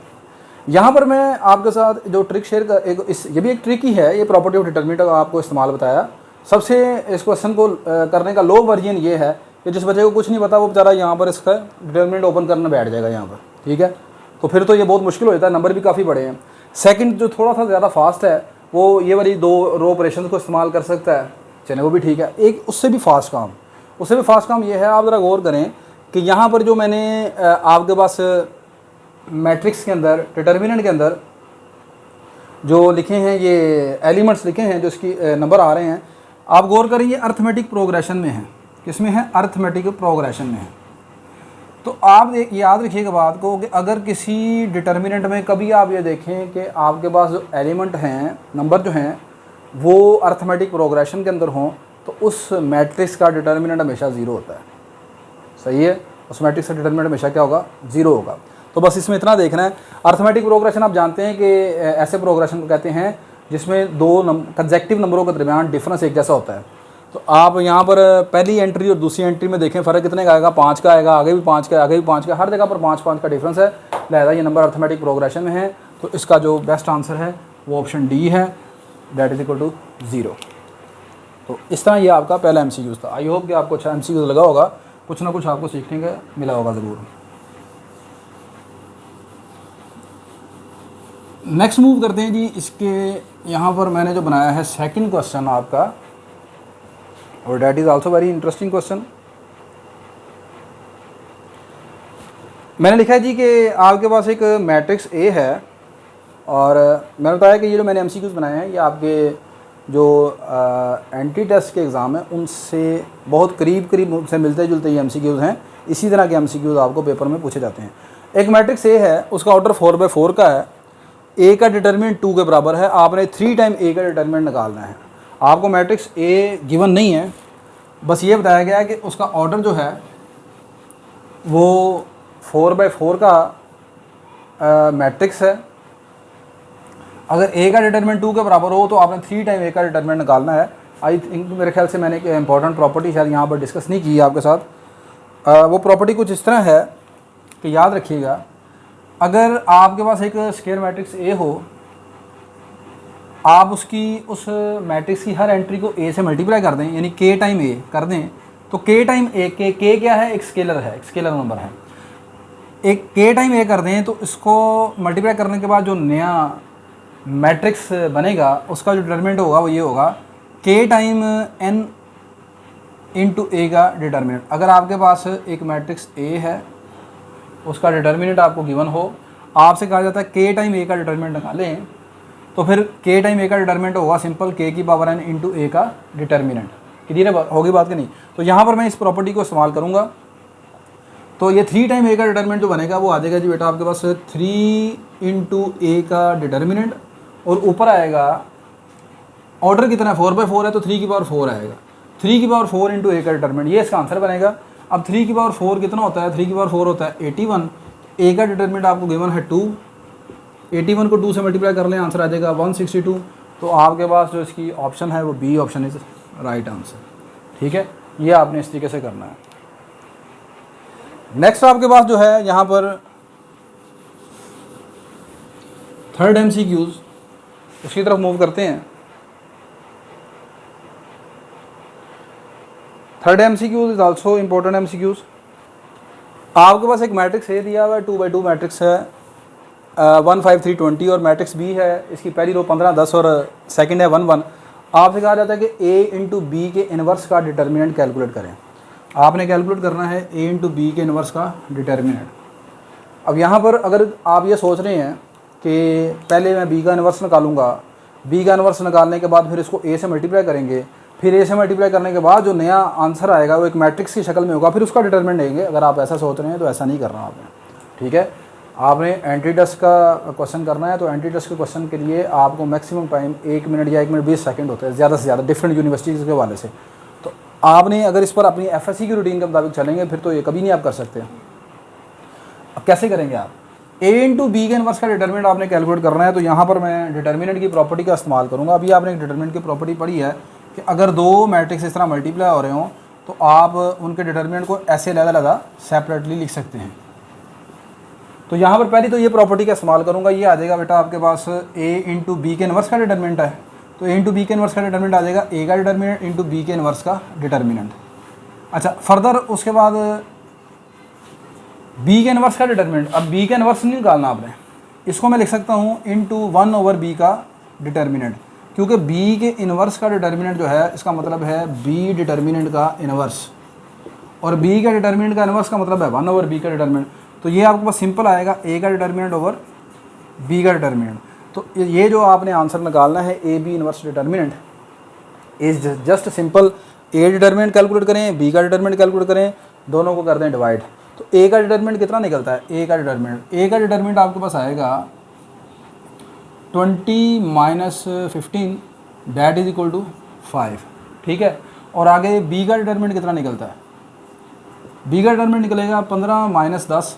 यहाँ पर मैं आपके साथ जो ट्रिक शेयर कर ये भी एक ट्रिक ही है, ये प्रॉपर्टी ऑफ डिटर्मिनेंट का आपको इस्तेमाल बताया। सबसे इस क्वेश्चन को करने का लो वर्जन ये है कि जिस बच्चे को कुछ नहीं पता वो बेचारा यहाँ पर इसका डिटर्मिनेंट ओपन करने बैठ जाएगा यहाँ पर, ठीक है। तो फिर तो ये बहुत मुश्किल हो जाता है, नंबर भी काफ़ी बड़े हैं। सेकंड जो थोड़ा सा ज़्यादा फास्ट है वो ये वाली 2 रो ऑपरेशन को इस्तेमाल कर सकता है, चले वो भी ठीक है। एक उससे भी फास्ट काम ये है, आप ज़रा गौर करें कि यहाँ पर जो मैंने आपके पास मैट्रिक्स के अंदर डिटर्मिनेंट के अंदर जो लिखे हैं, ये एलिमेंट्स लिखे हैं जो इसकी नंबर आ रहे हैं, आप गौर करें ये अर्थमेटिक प्रोग्रेशन में है। किसमें है, अर्थमेटिक प्रोग्रेशन में है। तो आप याद रखिएगा बात को कि अगर किसी डिटर्मिनेंट में कभी आप ये देखें कि आपके पास जो एलिमेंट हैं, नंबर जो हैं वो अर्थमेटिक प्रोग्रेशन के अंदर हों, तो उस मैट्रिक्स का डिटर्मिनेंट हमेशा 0 होता है, सही है। उस मैट्रिक्स का डिटर्मिनेंट हमेशा क्या होगा, 0 होगा। तो बस इसमें इतना देखना है। अर्थमेटिक प्रोग्रेशन आप जानते हैं कि ऐसे प्रोग्रेशन को कहते हैं जिसमें 2 कंसेक्टिव नंबरों के दरमियान डिफरेंस एक जैसा होता है। तो आप यहाँ पर पहली एंट्री और दूसरी एंट्री में देखें फ़र्क कितने का आएगा, 5 का आएगा, आगे भी 5 का, आगे भी 5 का, हर जगह पर 5-5 का डिफरेंस है। लिहाजा ये नंबर अर्थमेटिक प्रोग्रेशन में है। तो इसका जो बेस्ट आंसर है वो ऑप्शन डी है, दैट इज इक्वल टू 0। तो इस तरह ये आपका पहला MCQ था। आई होप कि आपको अच्छा MCQ लगा होगा, कुछ ना कुछ आपको सीखने का मिला होगा ज़रूर। नेक्स्ट मूव करते हैं जी। इसके यहाँ पर मैंने जो बनाया है सेकंड क्वेश्चन आपका, और that is also very interesting question. मैंने लिखा है जी कि आपके पास एक मैट्रिक्स A है और मैंने बताया कि ये जो मैंने MCQs बनाए हैं ये आपके जो एंट्री टेस्ट के एग्ज़ाम हैं उनसे बहुत करीब उनसे मिलते जुलते ये MCQs हैं। इसी तरह के MCQs आपको पेपर में पूछे जाते हैं। एक मैट्रिक्स A है, उसका ऑर्डर 4/4 का है, A का डिटर्मिनेंट 2 के बराबर है। आपने 3 टाइम A का डिटर्मिनेंट निकालना है। आपको मैट्रिक्स A गिवन नहीं है, बस ये बताया गया है कि उसका ऑर्डर जो है वो 4/4 का मैट्रिक्स है। अगर A का डिटर्मिनेंट 2 के बराबर हो तो आपने 3 टाइम A का डिटर्मिनेंट निकालना है। आई थिंक मेरे ख्याल से मैंने एक इंपॉर्टेंट प्रॉपर्टी शायद यहाँ पर डिस्कस नहीं की है आपके साथ। वो प्रॉपर्टी कुछ इस तरह है कि याद रखिएगा, अगर आपके पास एक स्क्वायर मैट्रिक्स A हो, आप उस मैट्रिक्स की हर एंट्री को A से मल्टीप्लाई कर दें, यानी K टाइम A कर दें, तो k टाइम a, k क्या है, एक स्केलर है, एक स्केलर नंबर है। एक k टाइम a कर दें तो इसको मल्टीप्लाई करने के बाद जो नया मैट्रिक्स बनेगा उसका जो डिटर्मिनेंट होगा वो ये होगा k time n into a का डिटर्मिनेंट। अगर आपके पास एक मैट्रिक्स a है, उसका डिटर्मिनेंट आपको गिवन हो, आपसे कहा जाता है k टाइम a का डिटर्मिनेंट निकालें, तो फिर k टाइम a का डिटर्मिनेंट होगा सिंपल k की पावर n इंटू a का डिटर्मिनेंट। क्लियर होगी बात कि नहीं? तो यहाँ पर मैं इस प्रॉपर्टी को इस्तेमाल करूँगा, तो ये 3 टाइम a का डिटर्मिनेंट जो बनेगा वो आ जाएगा जी बेटा आपके पास 3 इंटू a का डिटर्मिनेंट, और ऊपर आएगा ऑर्डर कितना है, 4/4 है तो 3 की पावर 4 आएगा, 3 की पावर 4 इंटू a का डिटर्मिनेंट, ये इसका आंसर बनेगा। अब 3 की पावर 4 कितना होता है, 3 की पावर 4 होता है 81, a का डिटर्मिनेंट आपको गिवन है 2, 81 को 2 से मल्टीप्लाई कर लें, आंसर आ जाएगा 162। तो आपके पास जो इसकी ऑप्शन है वो B option is right answer. ठीक है, ये आपने इस तरीके से करना है। नेक्स्ट आपके पास जो है यहाँ पर थर्ड MCQs, उसकी तरफ मूव करते हैं। Third MCQs is also important MCQs। आपके पास एक मैट्रिक्स ए दिया हुआ है, 2/2 मैट्रिक्स है, 1 5 3 20, और मैट्रिक्स बी है, इसकी पहली रो 15 10 और सेकंड है 1 1। आपसे कहा जाता है कि a इंटू बी के इन्वर्स का डिटर्मिनेंट कैलकुलेट करें। आपने कैलकुलेट करना है a इंटू बी के इन्वर्स का डिटर्मिनेंट। अब यहाँ पर अगर आप ये सोच रहे हैं कि पहले मैं b का इन्वर्स निकालूंगा, b का इन्वर्स निकालने के बाद फिर इसको a से मल्टीप्लाई करेंगे, फिर a से मल्टीप्लाई करने के बाद जो नया आंसर आएगा वो एक मैट्रिक्स की शक्ल में होगा, फिर उसका डिटर्मिनेंट देंगे। अगर आप ऐसा सोच रहे हैं तो ऐसा नहीं करना आपने। ठीक है, आपने एंट्री टेस्ट का क्वेश्चन करना है, तो एंट्री टेस्ट के क्वेश्चन के लिए आपको मैक्सिमम टाइम 1 मिनट या 1 मिनट 20 सेकंड होता है ज़्यादा से ज़्यादा, डिफरेंट यूनिवर्सिटीज़ के हवाले से। तो आपने अगर इस पर अपनी FSC की रूटीन के मुताबिक चलेंगे फिर तो ये कभी नहीं आप कर सकते। अब कैसे करेंगे आप, a इंटू बी के इन्वर्स का डिटर्मिनेंट आपने कैलकुलेट करना है। तो यहाँ पर मैं डिटर्मिनेंट की प्रॉपर्टी का इस्तेमाल करूँगा। अभी आपने एक डिटर्मिनेंट की प्रॉपर्टी पढ़ी है कि अगर दो मैट्रिक्स इस तरह मल्टीप्लाई हो रहे हों तो आप उनके डिटर्मिनेंट को ऐसे अलग-अलग सेपरेटली लिख सकते हैं। तो यहाँ पर पहले तो ये प्रॉपर्टी का इस्तेमाल करूँगा, ये आ जाएगा बेटा आपके पास a इंटू बी के इन्वर्स का डिटर्मिनेंट है, तो a इंटू बी के इन्वर्स का डिटर्मिनेंट आ जाएगा a का डिटर्मिनेंट इंटू बी के इन्वर्स का डिटर्मिनेंट। अच्छा, फर्दर उसके बाद b के इन्वर्स का डिटर्मिनेंट। अब b के इन्वर्स नहीं निकालना आपने, इसको मैं लिख सकता हूँ इंटू 1/b का डिटर्मिनेंट, क्योंकि b के इन्वर्स का डिटर्मिनेंट जो है इसका मतलब है b डिटर्मिनेंट का इन्वर्स, और b का डिटर्मिनेंट का इन्वर्स का मतलब है 1/b का डिटर्मिनेंट। तो ये आपके पास सिंपल आएगा a का डिटर्मिनेंट ओवर b का डिटर्मिनेंट। तो ये जो आपने आंसर निकालना है a b inverse determinant is just simple, a determinant calculate करें, b का डिटर्मिनेंट कैलकुलेट करें, दोनों को कर दें डिवाइड। तो a का डिटर्मिनेंट कितना निकलता है, a का डिटर्मिनेंट आपके पास आएगा 20 - 15 दैट इज इक्वल टू 5। ठीक है, और आगे b का डिटर्मिनेंट कितना निकलता है, b का डिटर्मिनेंट निकलेगा 15 - 10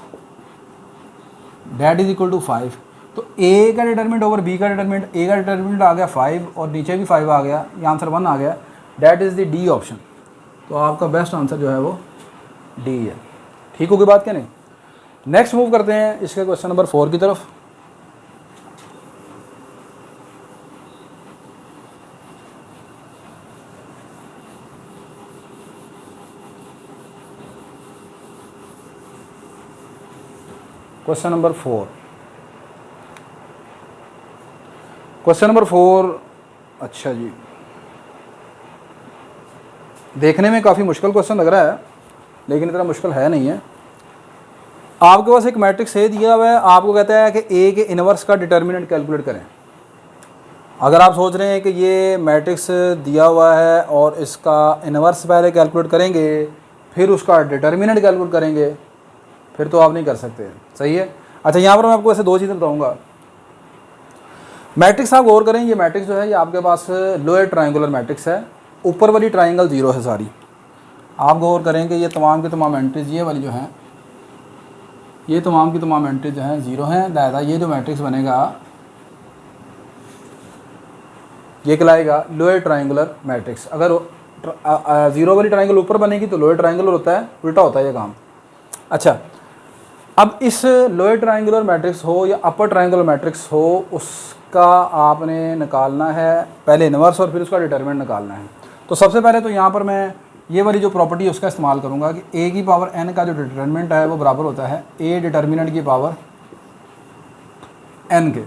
दैट इज इक्वल टू 5। तो a का डिटर्मिनेंट ओवर b का डिटर्मिनेंट, a का डिटर्मिनेंट आ गया 5 और नीचे भी 5 आ गया, ये आंसर 1 आ गया, that is the D option. तो आपका बेस्ट आंसर जो है वो डी है। ठीक होगी बात क्या नहीं? नेक्स्ट मूव करते हैं इसके क्वेश्चन नंबर 4 की तरफ। Question number 4, question number 4। अच्छा जी, देखने में काफ़ी मुश्किल क्वेश्चन लग रहा है लेकिन इतना मुश्किल है नहीं है। आपके पास एक मैट्रिक्स ए दिया हुआ है, आपको कहता है कि ए के इन्वर्स का डिटर्मिनेंट कैलकुलेट करें। अगर आप सोच रहे हैं कि ये मैट्रिक्स दिया हुआ है और इसका इन्वर्स पहले कैलकुलेट करेंगे फिर उसका डिटर्मिनेंट कैलकुलेट करेंगे, फिर तो आप नहीं कर सकते। सही है। अच्छा, यहाँ पर मैं आपको ऐसे दो चीज़ें बताऊँगा। मैट्रिक्स आप गौर करें, ये मैट्रिक्स जो है ये आपके पास लोअर ट्रायंगुलर मैट्रिक्स है, ऊपर वाली ट्रायंगल 0 है सारी। आप गौर करें कि ये तमाम की तमाम एंट्रीज ये वाली जो हैं, ये तमाम की तमाम एंट्रीज जो हैं 0 हैं। दायरा ये जो मैट्रिक्स बनेगा ये कहलाएगा लोअर ट्रायंगुलर मैट्रिक्स। अगर 0 वाली ट्रायंगल ऊपर बनेगी तो लोअर ट्रायंगुलर होता है, उल्टा होता है ये काम। अच्छा, अब इस लोअर ट्रायंगुलर मैट्रिक्स हो या अपर ट्रायंगुलर मैट्रिक्स हो, उसका आपने निकालना है पहले इन्वर्स और फिर उसका डिटर्मिनेंट निकालना है। तो सबसे पहले तो यहाँ पर मैं ये वाली जो प्रॉपर्टी है उसका इस्तेमाल करूँगा कि ए की पावर n का जो डिटर्मिनेंट है वो बराबर होता है ए डिटर्मिनेंट की पावर n के।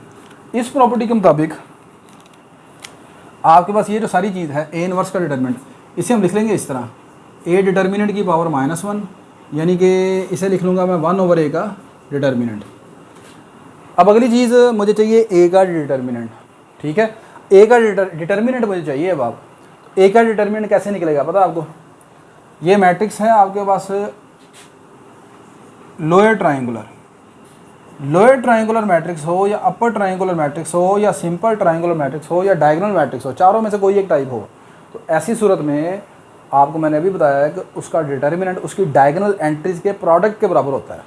इस प्रॉपर्टी के मुताबिक आपके पास ये जो सारी चीज़ है ए इनवर्स का डिटर्मिनेंट, इसे हम लिख लेंगे इस तरह ए डिटर्मिनेंट की पावर -1, यानी कि इसे लिख लूँगा मैं 1/a का डिटर्मिनेंट। अब अगली चीज़ मुझे चाहिए ए का डिटर्मिनेंट, ठीक है। ए का डिटर्मिनेंट मुझे चाहिए। अब आप ए का डिटर्मिनेंट कैसे निकलेगा पता है आपको? ये मैट्रिक्स है आपके पास लोअर ट्रायंगुलर मैट्रिक्स हो या अपर ट्रायंगुलर मैट्रिक्स हो या सिंपल ट्रायंगुलर मैट्रिक्स हो या डायगोनल मैट्रिक्स हो, चारों में से कोई एक टाइप हो, तो ऐसी सूरत में आपको मैंने अभी बताया है कि उसका डिटर्मिनेंट उसकी डायगोनल एंट्रीज के प्रोडक्ट के बराबर होता है।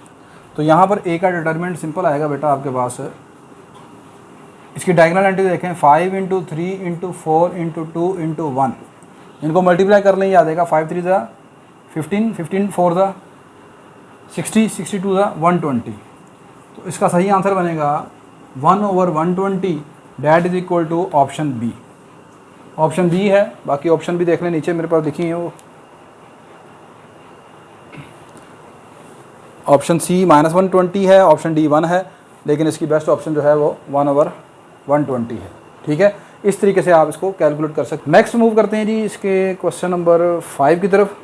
तो यहाँ पर ए का डिटर्मिनेंट सिंपल आएगा बेटा आपके पास, इसकी डायगोनल एंट्री देखें 5 × 3 × 4 × 2 × 1, इनको मल्टीप्लाई कर लें याद आएगा 5 3 ज़ा 15, 15 4 ज़ा 60, 62 ज़ा 120। तो इसका सही आंसर बनेगा 1/120, that is equal to option B. Option B है। बाकी ऑप्शन भी देख लें, नीचे मेरे पास लिखी है वो। ऑप्शन सी -120 है, ऑप्शन डी 1 है, लेकिन इसकी बेस्ट ऑप्शन जो है वो 1/120 है, ठीक है। इस तरीके से आप इसको कैलकुलेट कर सकते हैं। नेक्स्ट मूव करते हैं जी इसके क्वेश्चन नंबर 5 की तरफ।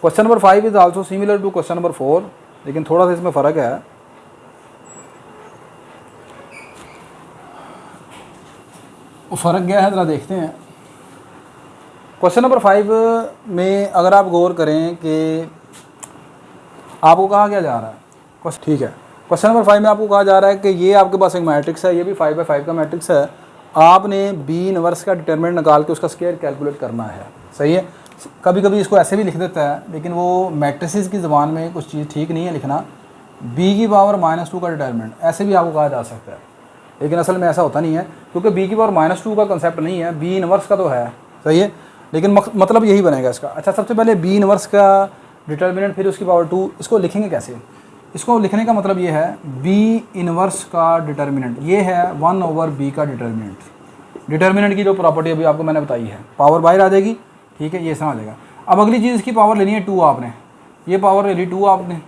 Question number 5 is also similar to question number 4, लेकिन थोड़ा सा इसमें फ़र्क है। वो फ़र्क क्या है ज़रा देखते हैं। क्वेश्चन नंबर 5 में अगर आप गौर करें कि आपको कहा क्या जा रहा है, ठीक है, क्वेश्चन नंबर 5 में आपको कहा जा रहा है कि ये आपके पास एक मैट्रिक्स है, ये भी 5/5 का मैट्रिक्स है, आपने बी इनवर्स का डिटरमिनेंट निकाल के उसका स्क्वायर कैलकुलेट करना है। सही है। कभी कभी इसको ऐसे भी लिख देता है, लेकिन वो मैट्रिसेस की ज़बान में कुछ चीज़ ठीक नहीं है लिखना। बी की पावर -2 का डिटरमिनेंट ऐसे भी आपको कहा जा सकता है, लेकिन असल में ऐसा होता नहीं है, क्योंकि बी की पावर -2 का कंसेप्ट नहीं है, बी इनवर्स का तो है। सही है, लेकिन मतलब यही बनेगा इसका। अच्छा, सबसे पहले बी इनवर्स का डिटरमिनेंट फिर उसकी पावर 2, इसको लिखेंगे कैसे? इसको लिखने का मतलब ये है बी इनवर्स का डिटरमिनेंट, ये है 1/b का डिटरमिनेंट। डिटरमिनेंट की जो प्रॉपर्टी अभी आपको मैंने बताई है, पावर बाहर आ जाएगी, ठीक है, ये समझ आ जाएगा। अब अगली चीज़ इसकी पावर लेनी है 2 आपने, ये पावर ले ली 2 आपने,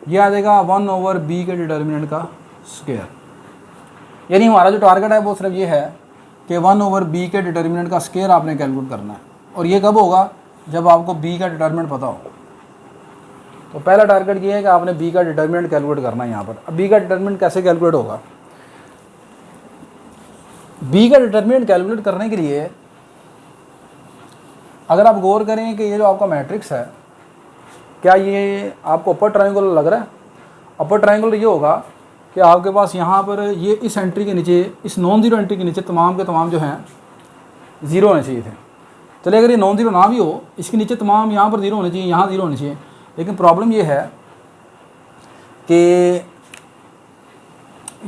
ये आ जाएगा 1/b के डिटरमिनेंट का स्क्वायर। यानी हमारा जो टारगेट है वो सिर्फ ये है कि 1/b के डिटरमिनेंट का स्क्वायर आपने कैलकुलेट करना है। और ये कब होगा? जब आपको b का डिटरमिनेंट पता हो। तो पहला टारगेट ये है कि आपने b का डिटरमिनेंट कैलकुलेट करना है यहाँ पर। अब b का डिटरमिनेंट कैसे कैलकुलेट होगा? b का डिटरमिनेंट कैलकुलेट करने के लिए अगर आप गौर करें कि ये जो आपका मैट्रिक्स है, क्या ये आपको अपर ट्रायंगुलर लग रहा है? अपर ट्रायंगुलर ये होगा कि आपके पास यहाँ पर ये इस एंट्री के नीचे, इस नॉन ज़ीरो एंट्री के नीचे तमाम के तमाम जो हैं ज़ीरो होने चाहिए थे। चलिए अगर ये नॉन ज़ीरो ना भी हो, इसके नीचे तमाम यहाँ पर ज़ीरो होने चाहिए, यहाँ ज़ीरो होने चाहिए, लेकिन प्रॉब्लम ये है कि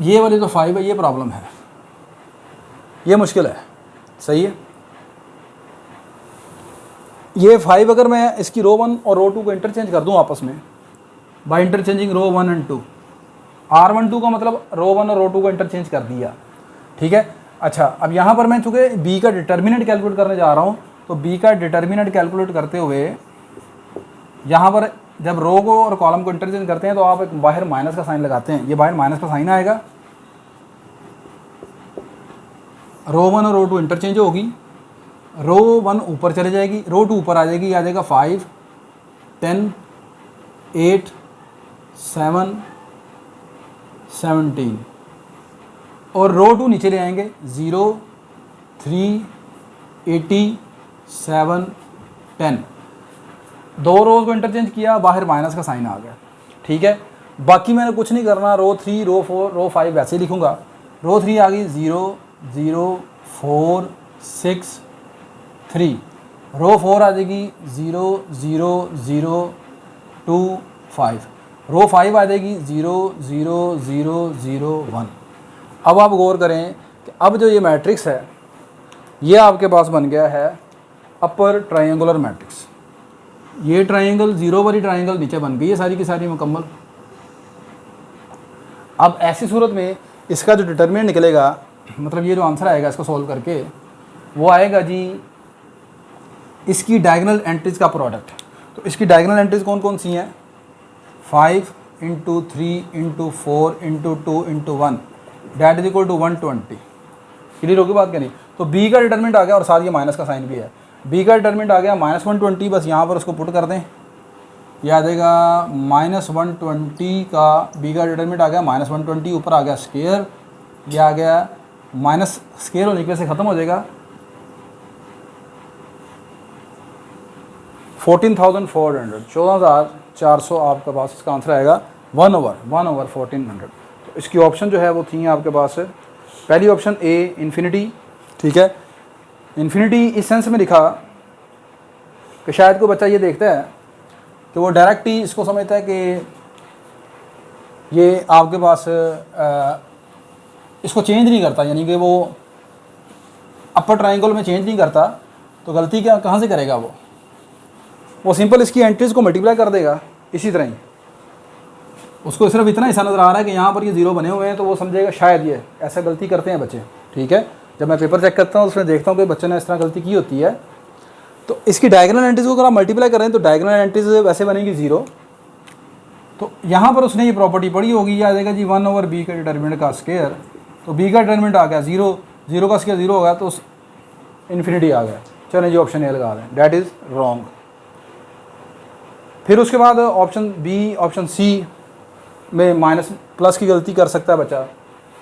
ये वाली जो 5 है ये प्रॉब्लम है, ये मुश्किल है। सही है, ये 5 अगर मैं इसकी रो 1 और रो 2 को इंटरचेंज कर दूं आपस में by interchanging row 1 and 2, R12 का मतलब रो 1 और रो 2 को इंटरचेंज कर दिया, ठीक है। अच्छा, अब यहाँ पर मैं चूँकि b का डिटर्मिनेंट कैलकुलेट करने जा रहा हूँ, तो b का डिटर्मिनेंट कैलकुलेट करते हुए यहाँ पर जब रो को और कॉलम को इंटरचेंज करते हैं तो आप एक बाहर माइनस का साइन लगाते हैं, ये बाहर माइनस का साइन आएगा, रो 1 और रो 2 इंटरचेंज होगी, रो 1 ऊपर चले जाएगी, रो 2 ऊपर आ जाएगी, आ जाएगा 5 10 8 7 17, और रो 2 नीचे ले आएंगे 0 3 80 7 10, दो रोज़ को इंटरचेंज किया, बाहर माइनस का साइन आ गया, ठीक है। बाकी मैंने कुछ नहीं करना, रो 3 रो 4 रो 5 वैसे ही लिखूँगा। रो 3 आ गई 0 0 4 6 3, रो 4 आ जाएगी 0 0 0 2 5, रो 5 आ जाएगी 0 0 0 0 1। अब आप गौर करें कि अब जो ये मैट्रिक्स है ये आपके पास बन गया है अपर ट्रायंगुलर मैट्रिक्स। ये ट्रायंगल, जीरो वाली ट्रायंगल नीचे बन गई है सारी की सारी मुकम्मल। अब ऐसी सूरत में इसका जो डिटरमिनेंट निकलेगा, मतलब ये जो आंसर आएगा इसको सॉल्व करके, वो आएगा जी इसकी डायगोनल एंट्रीज का प्रोडक्ट। तो इसकी डायगोनल एंट्रीज कौन कौन सी हैं? 5 into 3 into 4 into 2 into 1 that is equal to 120। Clear होगी बात क्या नहीं? तो बी का डिटरमिनेंट आ गया और साथ ये माइनस का साइन भी है। बी का डिटरमिनेंट आ गया -120, बस यहाँ पर उसको पुट कर दें, यह आ जाएगा -120 का बी का डिटरमिनेंट आ गया -120, ऊपर आ गया स्केयर, यह आ गया माइनस स्केयर होने की वजह से ख़त्म हो जाएगा 14,400, 14,400 आपके पास इसका आंसर आएगा 1/1400। तो इसकी ऑप्शन जो है वो थी आपके पास पहली ऑप्शन ए इन्फिनिटी, ठीक है। इन्फिनिटी इस सेंस में लिखा कि शायद कोई बच्चा ये देखता है कि वो डायरेक्ट ही इसको समझता है कि ये आपके पास इसको चेंज नहीं करता, यानी कि वो अपर ट्रायंगल में चेंज नहीं करता, तो गलती क्या कहाँ से करेगा वो सिंपल इसकी एंट्रीज को मल्टीप्लाई कर देगा इसी तरह ही। उसको सिर्फ इतना हिस्सा नज़र आ रहा है कि यहाँ पर ये जीरो बने हुए हैं, तो वो समझेगा शायद ये ऐसा गलती करते हैं बच्चे, ठीक है। जब मैं पेपर चेक करता हूँ उसमें देखता हूँ कि बच्चे ने इस तरह गलती की होती है। तो इसकी डायगोनल एंट्रीज को अगर आप मल्टीप्लाई करें तो डायगोनल एंट्रीज वैसे बनेगी 0। तो यहाँ पर उसने ये प्रॉपर्टी पढ़ी होगी, या आ जाएगा जी 1/b का डिटरमिनेंट का स्केयर। तो b का डिटरमिनेंट आ गया 0, 0 का स्केयर 0 हो गया, तो इन्फिनिटी आ गया। चलें जी ऑप्शन ए लगा दें, डैट इज़ रॉन्ग। फिर उसके बाद ऑप्शन बी, ऑप्शन सी में माइनस प्लस की गलती कर सकता है बच्चा,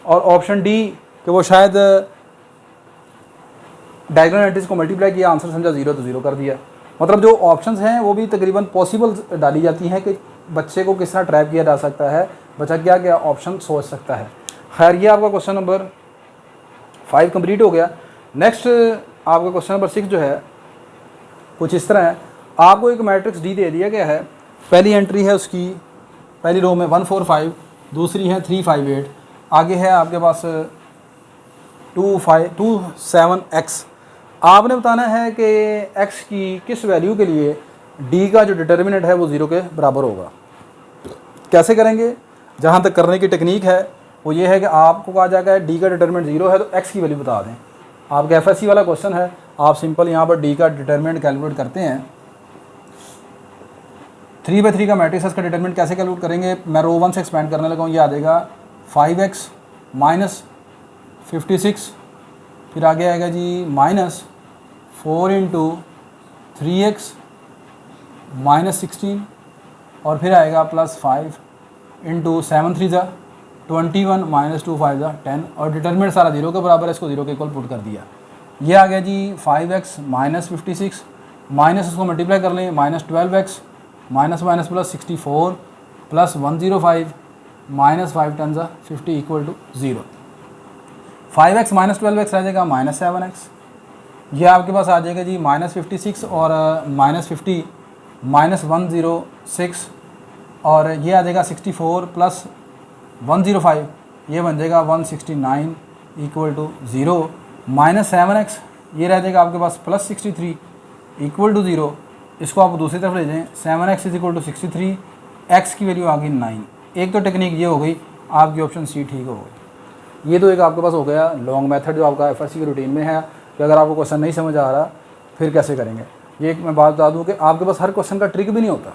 और ऑप्शन डी कि वो शायद डायगोनल एंट्रीज को मल्टीप्लाई किया, आंसर समझा 0 तो 0 कर दिया। मतलब जो ऑप्शंस हैं वो भी तकरीबन पॉसिबल डाली जाती हैं कि बच्चे को किस तरह ट्रैप किया जा सकता है, बच्चा क्या क्या ऑप्शन सोच सकता है। खैर ये आपका क्वेश्चन नंबर 5 कंप्लीट हो गया। नेक्स्ट आपका क्वेश्चन नंबर 6 जो है कुछ इस तरह है। आपको एक मैट्रिक्स डी दे दिया गया है, पहली एंट्री है उसकी पहली रो में 145, दूसरी है 358, आगे है आपके पास 27x। आपने बताना है कि x की किस वैल्यू के लिए d का जो डिटर्मिनेंट है वो 0 के बराबर होगा। कैसे करेंगे? जहाँ तक करने की टेक्निक है वो ये है कि आपको कहा जाएगा d का डिटर्मिनेंट 0 है तो x की वैल्यू बता दें। आपका FSC वाला क्वेश्चन है, आप सिंपल यहाँ पर d का डिटर्मिनेंट कैलकुलेट करते हैं। 3/3 का मैट्रिक्स का डिटरमिनेंट कैसे कैलकुलेट करेंगे? मैं रो 1 से एक्सपेंड करने लगा हूँ। ये आ जाएगा 5x माइनस 56, फिर आगे आएगा जी -4 इंटू 3x माइनस 16, और फिर आएगा +5 इंटू 7 3 ज़ा 21 -2 5 ज़ा 10, और डिटरमिनेंट सारा 0 के बराबर है, इसको 0 के इक्वल पुट कर दिया। ये आ गया जी 5x माइनस 56, माइनस उसको मल्टीप्लाई कर लें -12x माइनस माइनस +64 + 105 -5 10 ज़ा 50 equal to 0। 5x minus 12x रह जाएगा -7x। यह आपके पास आ जाएगा जी -56 और -50 -106, और ये आ जाएगा 64 + 105, ये बन जाएगा 169 इक्वल टू 0। -7x ये रह जाएगा आपके पास +63 इक्वल टू 0। इसको आप दूसरी तरफ ले जाएं, 7x इक्वल टू 63, x की वैल्यू आ गई 9। एक तो टेक्निक ये हो गई, आपकी ऑप्शन सी ठीक हो गई। ये तो एक आपके पास हो गया लॉन्ग मेथड जो आपका FSC की रूटीन में है कि अगर आपको क्वेश्चन नहीं समझ आ रहा फिर कैसे करेंगे। ये एक मैं बात बता दूं कि आपके पास हर क्वेश्चन का ट्रिक भी नहीं होता,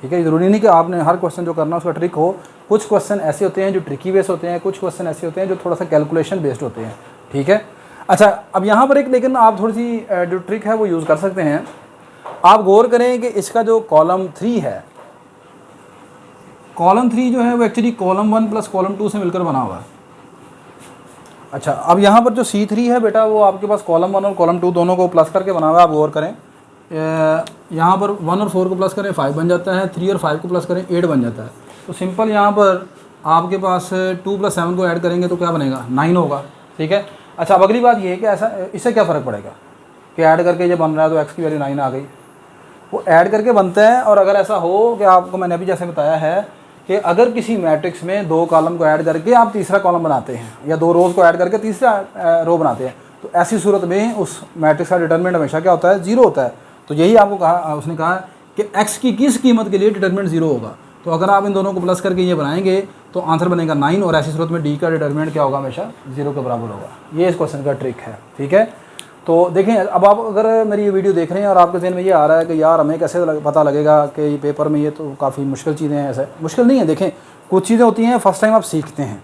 ठीक है। ज़रूरी नहीं कि आपने हर क्वेश्चन जो करना उसका ट्रिक हो। कुछ क्वेश्चन ऐसे होते हैं जो ट्रिकी बेस्ड होते हैं, कुछ क्वेश्चन ऐसे होते हैं जो थोड़ा सा कैलकुलेशन बेस्ड होते हैं, ठीक है। अच्छा, अब यहाँ पर एक लेकिन आप थोड़ी सी जो ट्रिक है वो यूज़ कर सकते हैं। आप गौर करें कि इसका जो कॉलम 3 है, कॉलम 3 जो है वो एक्चुअली कॉलम 1 + कॉलम 2 से मिलकर बना हुआ है। अच्छा, अब यहाँ पर जो C3 है बेटा वो आपके पास कॉलम 1 और कॉलम 2 दोनों को प्लस करके बना हुआ है। आप गौर करें, यहाँ पर 1 और 4 को प्लस करें 5 बन जाता है, 3 और 5 को प्लस करें 8 बन जाता है। तो सिंपल यहाँ पर आपके पास 2 + 7 को ऐड करेंगे तो क्या बनेगा? 9 होगा, ठीक है। अच्छा, अब अगली बात ये है कि ऐसा इससे क्या फ़र्क पड़ेगा कि ऐड करके ये बन रहा है तो x की वैल्यू 9 आ गई। वो ऐड करके बनता है। और अगर ऐसा हो कि आपको मैंने अभी जैसे बताया है कि अगर किसी मैट्रिक्स में 2 कॉलम को ऐड करके आप तीसरा कॉलम बनाते हैं, या 2 रोज़ को ऐड करके तीसरा रो बनाते हैं, तो ऐसी सूरत में उस मैट्रिक्स का डिटरमिनेंट हमेशा क्या होता है? 0 होता है। तो यही आपको कहा, उसने कहा कि x की किस कीमत के लिए डिटरमिनेंट 0 होगा। तो अगर आप इन दोनों को प्लस करके ये बनाएंगे तो आंसर बनेगा 9, और ऐसी सूरत में d का डिटरमिनेंट क्या होगा? हमेशा 0 के बराबर होगा। ये इस क्वेश्चन का ट्रिक है, ठीक है। तो देखें, अब आप अगर मेरी ये वीडियो देख रहे हैं और आपके जहन में ये आ रहा है कि यार हमें कैसे पता लगेगा कि ये पेपर में ये तो काफ़ी मुश्किल चीज़ें हैं, ऐसा मुश्किल नहीं है। देखें, कुछ चीज़ें होती हैं फर्स्ट टाइम आप सीखते हैं,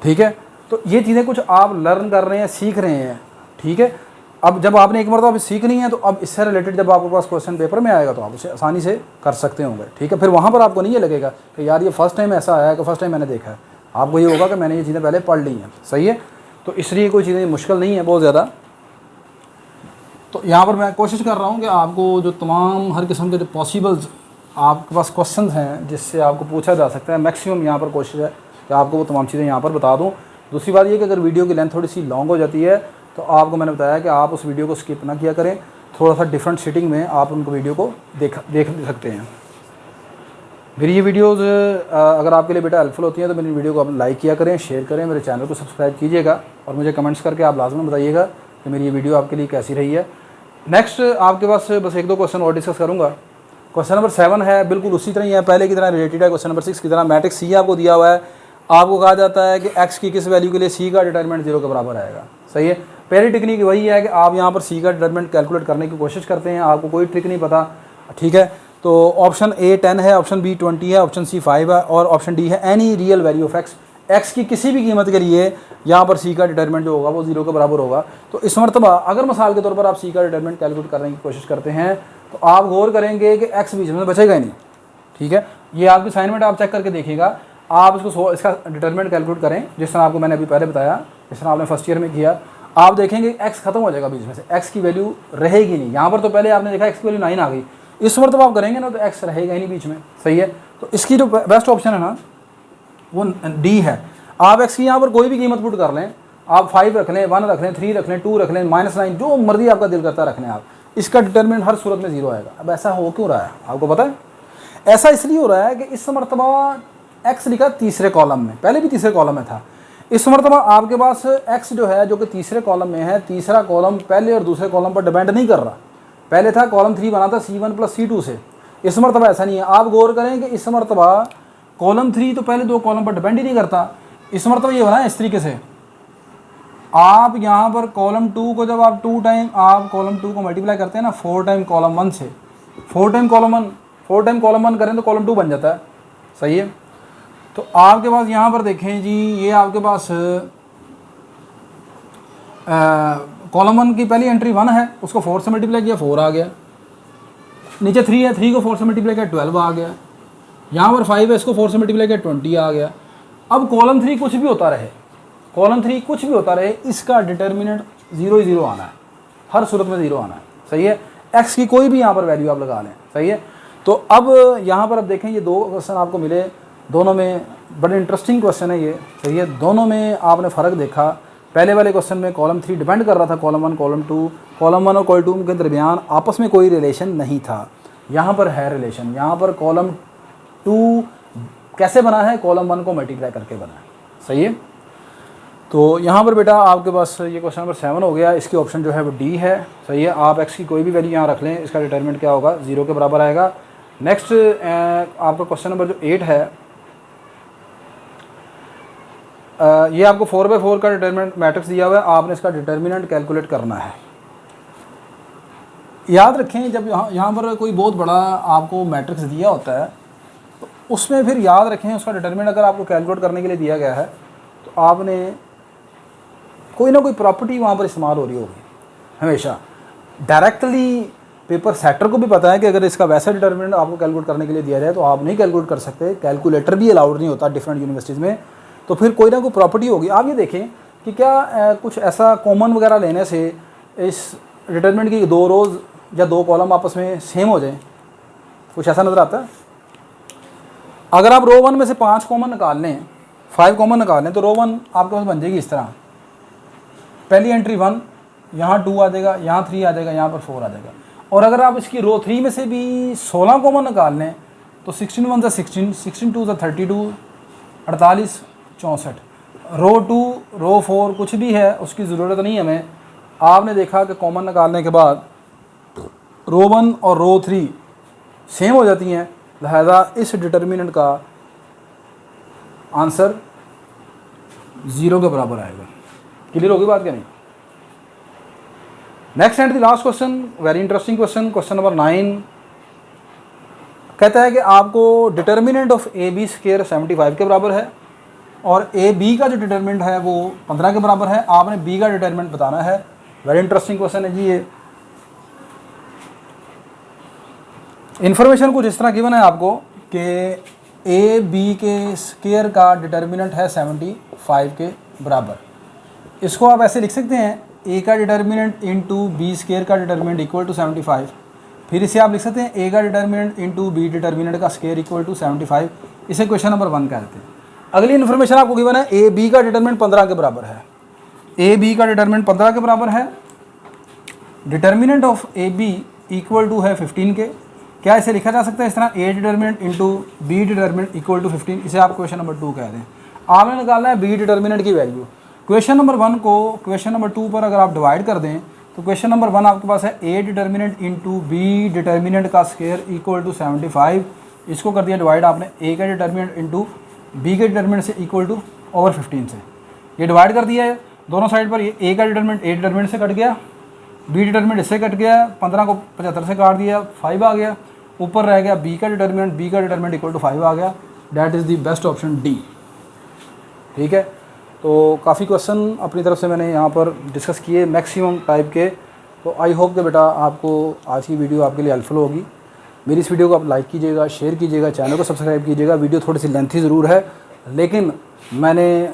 ठीक है, तो ये चीज़ें कुछ आप लर्न कर रहे हैं, सीख रहे हैं, ठीक है। अब जब आपने एक मरतबा सीखनी है तो अब इससे रिलेटेड जब आपके पास क्वेश्चन पेपर में आएगा तो आप उसे आसानी से कर सकते होंगे, ठीक है। फिर वहाँ पर आपको नहीं ये लगेगा कि यार ये फर्स्ट टाइम ऐसा आया कि फर्स्ट टाइम मैंने देखा है। आपको ये होगा कि मैंने ये चीज़ें पहले पढ़ ली हैं, सही है। तो इसलिए कोई चीज़ें मुश्किल नहीं है बहुत ज़्यादा। तो यहाँ पर मैं कोशिश कर रहा हूँ कि आपको जो तमाम हर किस्म के जो पॉसिबल्स आपके पास क्वेश्चन हैं जिससे आपको पूछा जा सकता है, मैक्सिमम यहाँ पर कोशिश है कि आपको वो तमाम चीज़ें यहाँ पर बता दूँ। दूसरी बात ये कि अगर वीडियो की लेंथ थोड़ी सी लॉन्ग हो जाती है तो आपको मैंने बताया कि आप उस वीडियो को स्किप ना किया करें, थोड़ा सा डिफरेंट सीटिंग में आप उनको वीडियो को देख सकते हैं। मेरी ये वीडियोज़ अगर आपके लिए बेटा हेल्पफुल होती हैं तो मेरी वीडियो को आप लाइक किया करें, शेयर करें, मेरे चैनल को सब्सक्राइब कीजिएगा और मुझे कमेंट्स करके आप लाजमी बताइएगा कि मेरी ये वीडियो आपके लिए कैसी रही है। नेक्स्ट आपके पास बस एक दो क्वेश्चन और डिस्कस करूँगा। क्वेश्चन नंबर 7 है, बिल्कुल उसी तरह ही है, पहले की तरह रिलेटेड है। क्वेश्चन नंबर 6 की तरह मैट्रिक्स सी आपको दिया हुआ है, आपको कहा जाता है कि एक्स की किस वैल्यू के लिए सी का डिटरमिनेंट 0 के बराबर आएगा, सही है। पहली टेक्निक वही है कि आप यहाँ पर सी का डिटरमिनेंट कैलकुलेट करने की कोशिश करते हैं, आपको कोई ट्रिक नहीं पता, ठीक है। तो ऑप्शन ए 10 है, ऑप्शन बी 20 है, ऑप्शन सी 5 है और ऑप्शन डी है any real value of x. X की किसी भी कीमत के लिए यहाँ पर सी का डिटरमिनेंट जो होगा वो 0 के बराबर होगा। तो इस मरतबा अगर मिसाल के तौर पर आप सी का डिटरमिनेंट कैलकुलेट करने की कोशिश करते हैं तो आप गौर करेंगे कि एक्स बीच में बचेगा ही नहीं, ठीक है। ये आपकी असाइनमेंट आप चेक करके देखिएगा, आप इसका डिटरमिनेंट कैलकुलेट करें जिस तरह आपको मैंने अभी पहले बताया, जिस तरह आपने फर्स्ट ईयर में किया। आप देखेंगे एक्स खत्म हो जाएगा बीच में से, एक्स की वैल्यू रहेगी नहीं। यहाँ पर तो पहले आपने देखा एक्स की वैल्यू 9 आ गई, इस मरतबा आप करेंगे ना तो एक्स रहेगा ही नहीं बीच में, सही है। तो इसकी जो बेस्ट ऑप्शन है ना वो डी है। आप एक्स की यहाँ पर कोई भी कीमत पुट कर लें, आप 5 रख लें, 1 रख लें, 3 रख लें, 2 रख लें, -9, जो मर्जी आपका दिल करता रख लें आप, इसका डिटरमिनेंट हर सूरत में 0 आएगा। अब ऐसा हो क्यों रहा है आपको पता है? ऐसा इसलिए हो रहा है कि इस मरतबा एक्स लिखा तीसरे कॉलम में, पहले भी तीसरे कॉलम में था। इस मरतबा आपके पास एक्स जो है जो कि तीसरे कॉलम में है, तीसरा कॉलम पहले और दूसरे कॉलम पर डिपेंड नहीं कर रहा। पहले था कॉलम 3 बना था C1 + C2 से, इस मरतबा ऐसा नहीं है। आप गौर करें कि इस मरतबा कॉलम 3 तो पहले 2 कॉलम पर डिपेंड ही नहीं करता, इस मरतबा ये बना है इस तरीके से। आप यहाँ पर कॉलम 2 को जब आप 2 टाइम आप कॉलम 2 को मल्टीप्लाई करते हैं ना 4 टाइम कॉलम 1 से, 4 टाइम कॉलम 1 करें तो कॉलम 2 बन जाता है, सही है। तो आपके पास यहाँ पर देखें जी, ये आपके पास कॉलम 1 की पहली एंट्री 1 है, उसको 4 से मल्टीप्लाई किया 4 आ गया। नीचे 3 है, 3 को 4 से मल्टीप्लाई किया 12 आ गया। यहाँ पर 5 है, इसको 4 से मल्टीप्लाई किया 20 आ गया। अब कॉलम 3 कुछ भी होता रहे, कॉलम 3 कुछ भी होता रहे, इसका डिटरमिनेंट 0 ही 0 आना है, हर सूरत में 0 आना है, सही है। एक्स की कोई भी यहाँ पर वैल्यू आप लगा लें, सही है। तो अब यहाँ पर अब देखें ये 2 क्वेश्चन आपको मिले, दोनों में बड़े इंटरेस्टिंग क्वेश्चन है ये, सही है। दोनों में आपने फ़र्क देखा। पहले वाले क्वेश्चन में कॉलम 3 डिपेंड कर रहा था कॉलम 1 कॉलम 2, कॉलम 1 और कॉलम 2 के दरमियान आपस में कोई रिलेशन नहीं था। यहाँ पर है रिलेशन। यहाँ पर कॉलम 2 कैसे बना है, कॉलम 1 को मल्टीप्लाई करके बना है, सही है। तो यहाँ पर बेटा आपके पास ये क्वेश्चन नंबर 7 हो गया, इसकी ऑप्शन जो है वो डी है, सही है। आप एक्स की कोई भी वैल्यू यहाँ रख लें, इसका डिटरमिनेंट क्या होगा, 0 के बराबर आएगा। नेक्स्ट आपका क्वेश्चन नंबर जो 8 है, ये आपको 4/4 का डिटरमिनेंट मैट्रिक्स दिया हुआ है, आपने इसका डिटरमिनेंट कैलकुलेट करना है। याद रखें जब यहाँ पर कोई बहुत बड़ा आपको मैट्रिक्स दिया होता है तो उसमें फिर याद रखें उसका डिटरमिनेंट अगर आपको कैलकुलेट करने के लिए दिया गया है तो आपने कोई ना कोई प्रॉपर्टी वहाँ पर इस्तेमाल हो रही होगी हमेशा। डायरेक्टली पेपर सेटर को भी पता है कि अगर इसका वैसा डिटरमिनेंट आपको कैलकुलेट करने के लिए दिया जाए तो आप नहीं कैलकुलेट कर सकते, कैलकुलेटर भी अलाउड नहीं होता डिफरेंट यूनिवर्सिटीज़ में। तो फिर कोई ना कोई प्रॉपर्टी होगी। आप ये देखें कि क्या कुछ ऐसा कॉमन वगैरह लेने से इस डिटरमिनेंट की 2 रोज़ या 2 कॉलम आपस में सेम हो जाए, कुछ ऐसा नज़र आता है। अगर आप रो 1 में से 5 कॉमन निकाल लें, 5 कॉमन निकाल लें तो रो 1 आपके पास बन जाएगी इस तरह। पहली एंट्री 1, यहाँ 2 आ जाएगा, यहाँ 3 आ जाएगा, यहाँ पर 4 आ जाएगा। और अगर आप इसकी रो 3 में से भी 16 कॉमन निकाल लें तो 16 1 16, 16 2 32, 48 64। रो 2 रो 4 कुछ भी है उसकी ज़रूरत नहीं हमें। आपने देखा कि कॉमन निकालने के बाद रो 1 और रो 3 सेम हो जाती हैं, लिहाजा इस डिटरमिनेंट का आंसर 0 के बराबर आएगा। क्लियर होगी बात क्या नहीं? Next and the last question, very interesting question, question number 9 कहता है कि आपको determinant of A B square 75 के बराबर है और ए बी का जो डिटर्मिनेंट है वो 15 के बराबर है। आपने बी का डिटर्मिनेंट बताना है। वेरी इंटरेस्टिंग क्वेश्चन है जी ये। इन्फॉर्मेशन कुछ इस तरह गिवन है आपको कि ए बी के स्क्वायर का डिटर्मिनेंट है 75 के बराबर। इसको आप ऐसे लिख सकते हैं, ए का डिटर्मिनेंट इंटू बी स्क्वायर का डिटर्मिनेंट इक्वल टू 75। फिर इसे आप लिख सकते हैं ए का डिटर्मिनेंट इंटू बी डिटर्मिनेंट का स्क्वायर इक्वल टू 75। इसे क्वेश्चन नंबर 1 कहते हैं। अगली इन्फॉर्मेशन आपको गिवन है, ए बी का डिटर्मिनेंट 15 के बराबर है। ए बी का डिटर्मिनेंट 15 के बराबर है। Determinant of A B equal to है 15 के। क्या इसे लिखा जा सकता है इस तरह, A determinant into B determinant equal to 15। इसे आप क्वेश्चन नंबर 2 कहते हैं। आपने निकालना है बी डिटर्मिनेंट की वैल्यू। क्वेश्चन नंबर 1 को क्वेश्चन नंबर 2 पर अगर आप डिवाइड कर दें तो क्वेश्चन नंबर 1 आपके पास है A determinant into B determinant का स्क्वायर इक्वल टू 75। इसको कर दिया डिवाइड आपने ए का डिटर्मिनेंट इंटू बी के डिटर्मिनेंट से इक्वल टू ओवर 15 से। ये डिवाइड कर दिया है दोनों साइड पर। ये ए का डिटर्मिनेंट ए डिटर्मिनेंट से कट गया, बी डिटर्मिनेंट इससे कट गया, 15 को 75 से काट दिया, 5 आ गया। ऊपर रह गया बी का डिटर्मिनेंट इक्वल टू 5 आ गया। That is the best option D. ठीक है, तो काफ़ी क्वेश्चन अपनी तरफ से मैंने यहाँ पर डिस्कस किए मैक्सिमम टाइप के। तो आई होप कि बेटा आपको आज की वीडियो आपके लिए हेल्पफुल होगी। मेरी इस वीडियो को आप लाइक कीजिएगा, शेयर कीजिएगा, चैनल को सब्सक्राइब कीजिएगा। वीडियो थोड़ी सी लेंथी ज़रूर है, लेकिन मैंने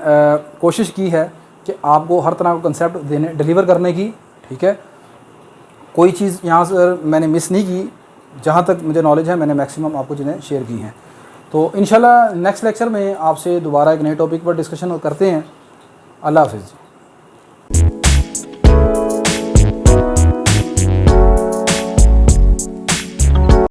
कोशिश की है कि आपको हर तरह का कंसेप्ट डिलीवर करने की। ठीक है, कोई चीज़ यहाँ से मैंने मिस नहीं की। जहाँ तक मुझे नॉलेज है मैंने मैक्सिमम आपको चीज़ें शेयर की हैं। तो इंशाल्लाह नेक्स्ट लेक्चर में आपसे दोबारा एक नए टॉपिक पर डिस्कशन करते हैं। अल्लाह हाफ़िज़।